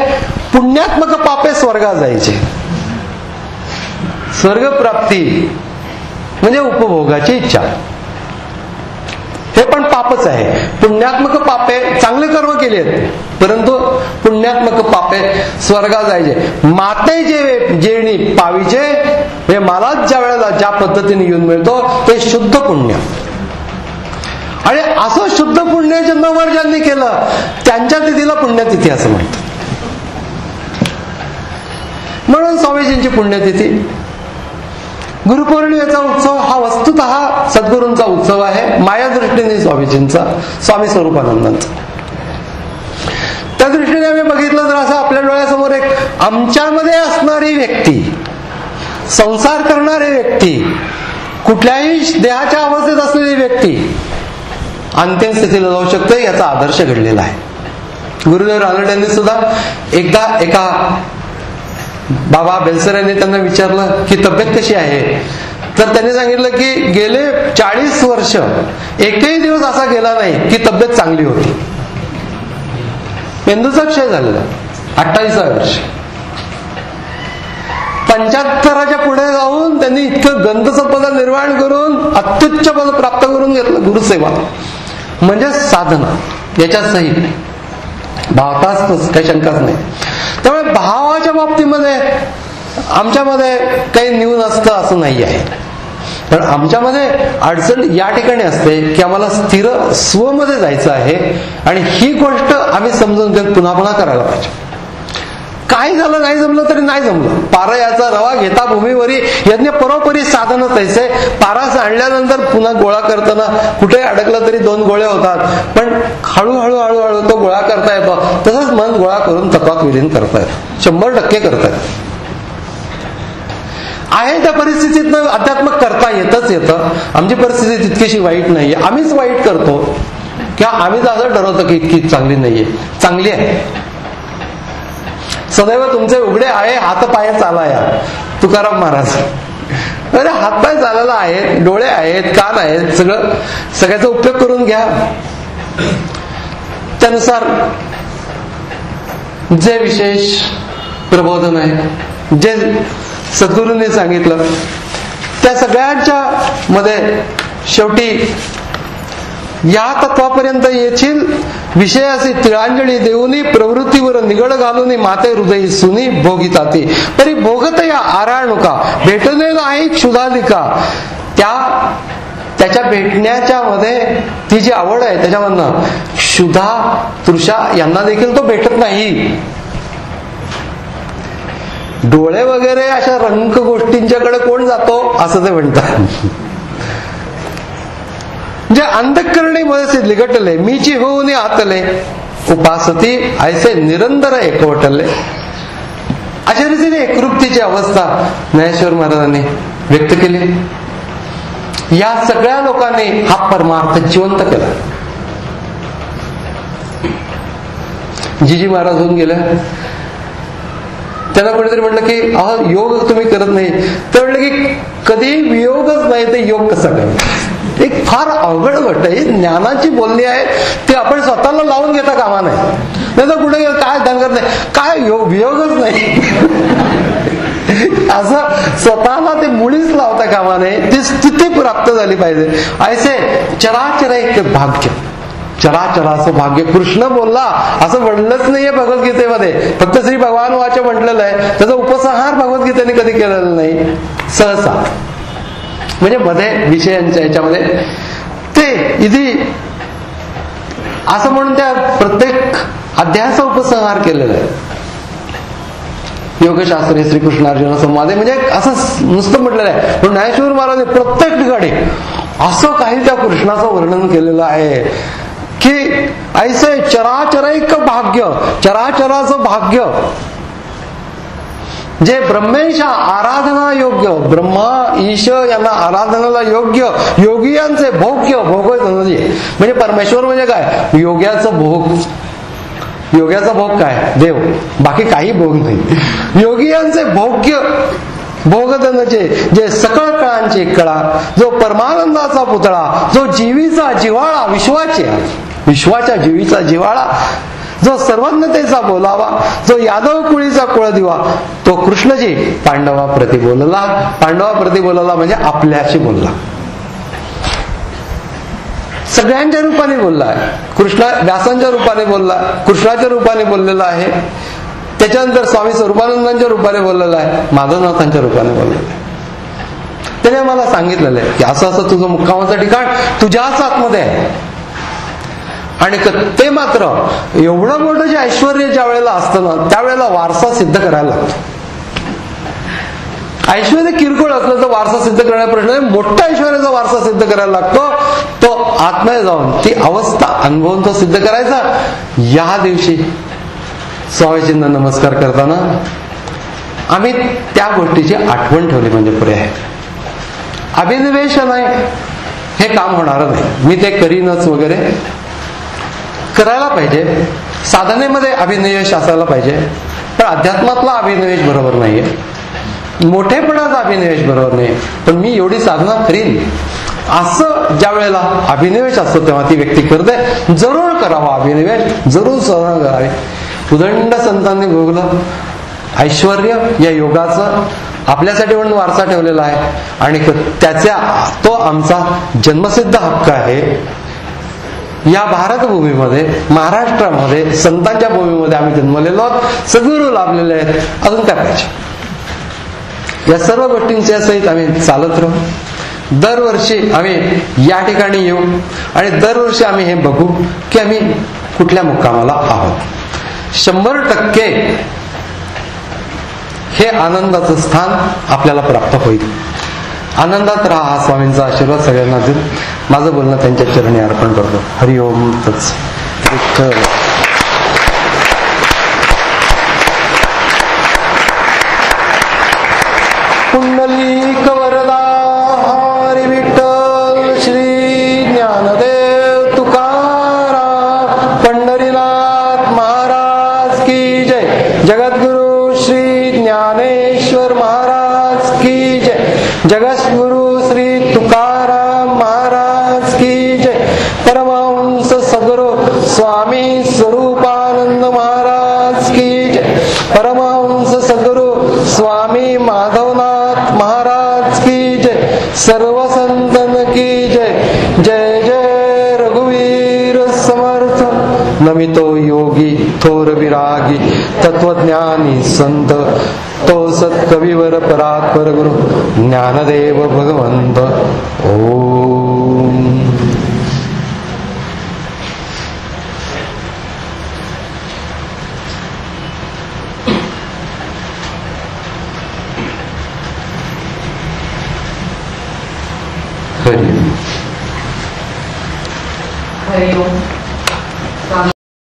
पुण्यात्मक पापे स्वर्गा जायचे. स्वर्गप्राप्ती म्हणजे उपभोगाची इच्छा, हे पण पापच आहे. पुण्यात्मक पापे, चांगले कर्म केले आहेत, परंतु पुण्यात्मक पापे स्वर्गा जायचे. माते जेणी पावीचे, हे मलाच ज्या वेळेला ज्या पद्धतीने येऊन मिळतो ते शुद्ध पुण्य. आणि असं शुद्ध पुण्य जन्मभर ज्यांनी केलं त्यांच्या तिथीला पुण्यतिथी असं म्हणतात. म्हणून स्वामीजींची पुण्यतिथी, गुरुपौर्णिमेचा उत्सव हा वस्तुतः सद्गुरूंचा उत्सव आहे, माया दृष्टीने स्वामीजींचा, स्वामी स्वरूपानंदांचा. त्या दृष्टीने आम्ही बघितलं तर असं आपल्या डोळ्यासमोर एक आमच्यामध्ये असणारी व्यक्ती, संसार करणारी व्यक्ती, कुठल्याही देहाच्या अवस्थेत असलेली व्यक्ती अंतिम स्थितीला जाऊ शकते, याचा आदर्श घडलेला आहे. गुरुदेव रानडे यांनी सुद्धा एकदा एका बाबा बेलसर यांनी त्यांना विचारलं की तब्येत कशी आहे, तर त्यांनी सांगितलं की गेले 40 वर्ष एकही दिवस असा गेला नाही की तब्येत चांगली होती. मेंदूचा क्षय झालेला 28व्या वर्ष. 75च्या पुढे जाऊन त्यांनी इतकं गंधसंपदा निर्माण करून अत्युच्च पद प्राप्त करून घेतलं. गुरुसेवा म्हणजे साधना, याच्या सहित भावताच काही शंकाच नाही. त्यामुळे भावाच्या बाबतीमध्ये आमच्यामध्ये काही न्यून असतं असं नाही आहे. पण आमच्यामध्ये अडचण या ठिकाणी असते की आम्हाला स्थिर स्वमध्ये जायचं आहे आणि ही गोष्ट आम्ही समजून घेऊन पुन्हा पुन्हा करायला पाहिजे. काही झालं, नाही जमलं तरी नाही जमलं. पारा याचा रवा घेता भूमीवरी यज्ञ परोपरी साधन तैसे. पारास आणल्यानंतर पुन्हा गोळा करताना कुठे अडकलं तरी 2 गोळे होतात, पण हळूहळू हळूहळू तो गोळा करता येतो. तसंच मन गोळा करून तत्वात विलीन करता येतं, 100% करता येतं. आहे त्या परिस्थितीतनं अध्यात्मक करता येतं. आमची परिस्थिती तितकीशी वाईट नाहीये, आम्हीच वाईट करतो किंवा आम्हीच असं ठरवतो की इतकी चांगली नाहीये. चांगली आहे. सदैव तुमचे उघडे आहे हात पाय चालाया, तुकाराम महाराज. अरे हातपाय चालायला आहेत, डोळे आहेत, कान आहेत, सगळ्याचा उपयोग करून घ्या. त्यानुसार जे विशेष प्रबोधन आहे, जे सद्गुरूंनी सांगितलं, त्या सगळ्यांच्या मध्ये शेवटी या तत्वापर्यंत येथील विषयाची तिळांजली देऊनी प्रवृत्तीवर निगड घालून माते हृदयी सुनी भोगिताती तरी भोगत या आराणुका भेटणे नाही क्षुधालिका. त्याच्या भेटण्याच्या मध्ये ती जी आवड आहे त्याच्यामधनं क्षुधा तृषा यांना देखील तो भेटत नाही. डोळे वगैरे अशा रंक गोष्टींच्याकडे कोण जातो असं ते म्हणतात. जे अंधकरणी मध्ये लिगटले मीची होऊन आतले उपासती ऐसे निरंतर एकवटले. अशा रीतीने एकरूपतेची अवस्था ज्ञानेश्वर महाराजांनी व्यक्त केली. या सगळ्या लोकांनी हा परमार्थ जिवंत केला. जीजी महाराज होऊन गेले. त्यांना कोणीतरी म्हटलं की अहो योग तुम्ही करत नाही. तर म्हटलं की कधी वियोगच नाही तर योग कसा करा. एक फार अवघड गोष्ट आहे. ज्ञानाची बोलणी आहे ती आपण स्वतःला लावून घेता कामा नाही. नाही तर कुठे काय धनगर नाही काय वियोगच नाही असं स्वतःला ते मुळीच लावता कामा नये. ती स्थिती प्राप्त झाली पाहिजे. ऐसे चराचर एक भाग्य चराचराचं भाग्य कृष्ण बोलला असं म्हणलंच नाहीये भगवद्गीतेमध्ये. फक्त श्री भगवान वाच म्हटलेलं आहे. त्याचा उपसंहार भगवद्गीतेने कधी केलेला नाही. सहसा म्हणजे मध्ये विषयांच्या याच्यामध्ये ते इथे असं म्हणून त्या प्रत्येक अध्यायाचा उपसंहार केलेला आहे. योगशास्त्रे श्रीकृष्ण अर्जुन संवादे म्हणजे असं नुसतं म्हटलेलं आहे. पण ज्ञानेश्वर महाराज प्रत्येक ठिकाणी असं काही त्या कृष्णाचं वर्णन केलेलं आहे की ऐसे चराचरैक भाग्य चराचराचं भाग्य जे ब्रह्मेशा आराधना योग्य ब्रह्मा ईश यांना आराधनाला योग्य योगियांचे भोग्य भोग म्हणजे परमेश्वर म्हणजे काय योग्याचं भोग. योग्याचा भोग काय देव बाकी काही भोग नाही. योगियांचे भोग्य भोगधनाचे जे सकळ कळांची कळा जो परमानंदाचा पुतळा जो जीवीचा जिव्हाळा विश्वाच्या जीवीचा जिव्हाळा जो सर्वज्ञतेचा बोलावा जो यादव कुळीचा कुळदिवा तो कृष्णजी पांडवाप्रती बोलला म्हणजे आपल्याशी बोलला. सगळ्यांच्या रूपाने बोलला आहे. कृष्ण व्यासांच्या रूपाने बोलला कृष्णाच्या रूपाने बोललेला आहे. त्याच्यानंतर स्वामी स्वरूपानंदांच्या रूपाने बोललेला आहे. माधवनाथांच्या रूपाने बोललेला आहे. त्याने मला सांगितलेलं आहे की असं असं तुझं मुक्कामाचं ठिकाण तुझ्याच आतमध्ये आहे. आणि ते मात्र एवढं मोठं जे ऐश्वर्य ज्या वेळेला असतं ना त्यावेळेला वारसा सिद्ध करायला लागतो. ऐश्वर्य किरकोळ असलं तर वारसा सिद्ध करण्याचा प्रश्न आहे. मोठा ऐश्वर्याचा वारसा सिद्ध करायला लागतो. तो आत्मय जाऊन ती अवस्था अनुभवून तो सिद्ध करायचा. या दिवशी स्वामीजींना नमस्कार करताना आम्ही त्या गोष्टीची आठवण ठेवली म्हणजे पुरे आहे. अभिनिवेश नाही हे काम होणार नाही. मी ते करीनच वगैरे करायला पाहिजे. साधनेमध्ये अभिनिवेश असायला पाहिजे. पण अध्यात्मातला अभिनिवेश बरोबर नाहीये. मोठेपणाचा अभिनिवेश बरोबर नाही. पण मी एवढी साधना करीन असं ज्या वेळेला अभिनिवेश असतो तेव्हा ती व्यक्ती करते. जरूर करावा अभिनिवेश जरूर साधना करावी. उदंड संतांनी भोगलं ऐश्वर्य या योगाचं आपल्यासाठी म्हणून वारसा ठेवलेला आहे. आणि त्याचा तो आमचा जन्मसिद्ध हक्क आहे. या भारतभूमीमध्ये महाराष्ट्रामध्ये संतांच्या भूमीमध्ये आम्ही जन्मलेलो आहोत. सद्गुरू लाभलेले आहेत. अजून काय पाहिजे. या सर्व गोष्टींच्या सहित आम्ही चालत राहू. दरवर्षी आम्ही या ठिकाणी येऊ आणि दरवर्षी आम्ही हे बघू की आम्ही कुठल्या मुक्कामाला आहोत. 100% हे आनंदाचं स्थान आपल्याला प्राप्त होईल. आनंदात राहा हा स्वामींचा आशीर्वाद सगळ्यांना देऊन माझं बोलणं त्यांच्या चरणी अर्पण करतो. हरिओम तत्सत. पुंडलीक वरदा हरी विठ्ठल श्री ज्ञानदेव तुकाराम पंढरीनाथ महाराज की जय. जगद्गुरु श्री ज्ञानेश्वर महाराज की जय. जगद्गुरु श्री तुकाराम महाराज की जय. परमहंस सद्गुरु स्वामी स्वरूपानंद महाराज की जय. परमहंस सद्गुरु स्वामी माधवनाथ महाराज की जय. सर्व संतन की जय. जय जय रघुवीर समर्थ. नमितो योगी थोर विरागी तत्वज्ञानी संत तो सत्कविवर परात्पर गुरु ज्ञानदेव भगवंत. ओ हरि हरि ओम.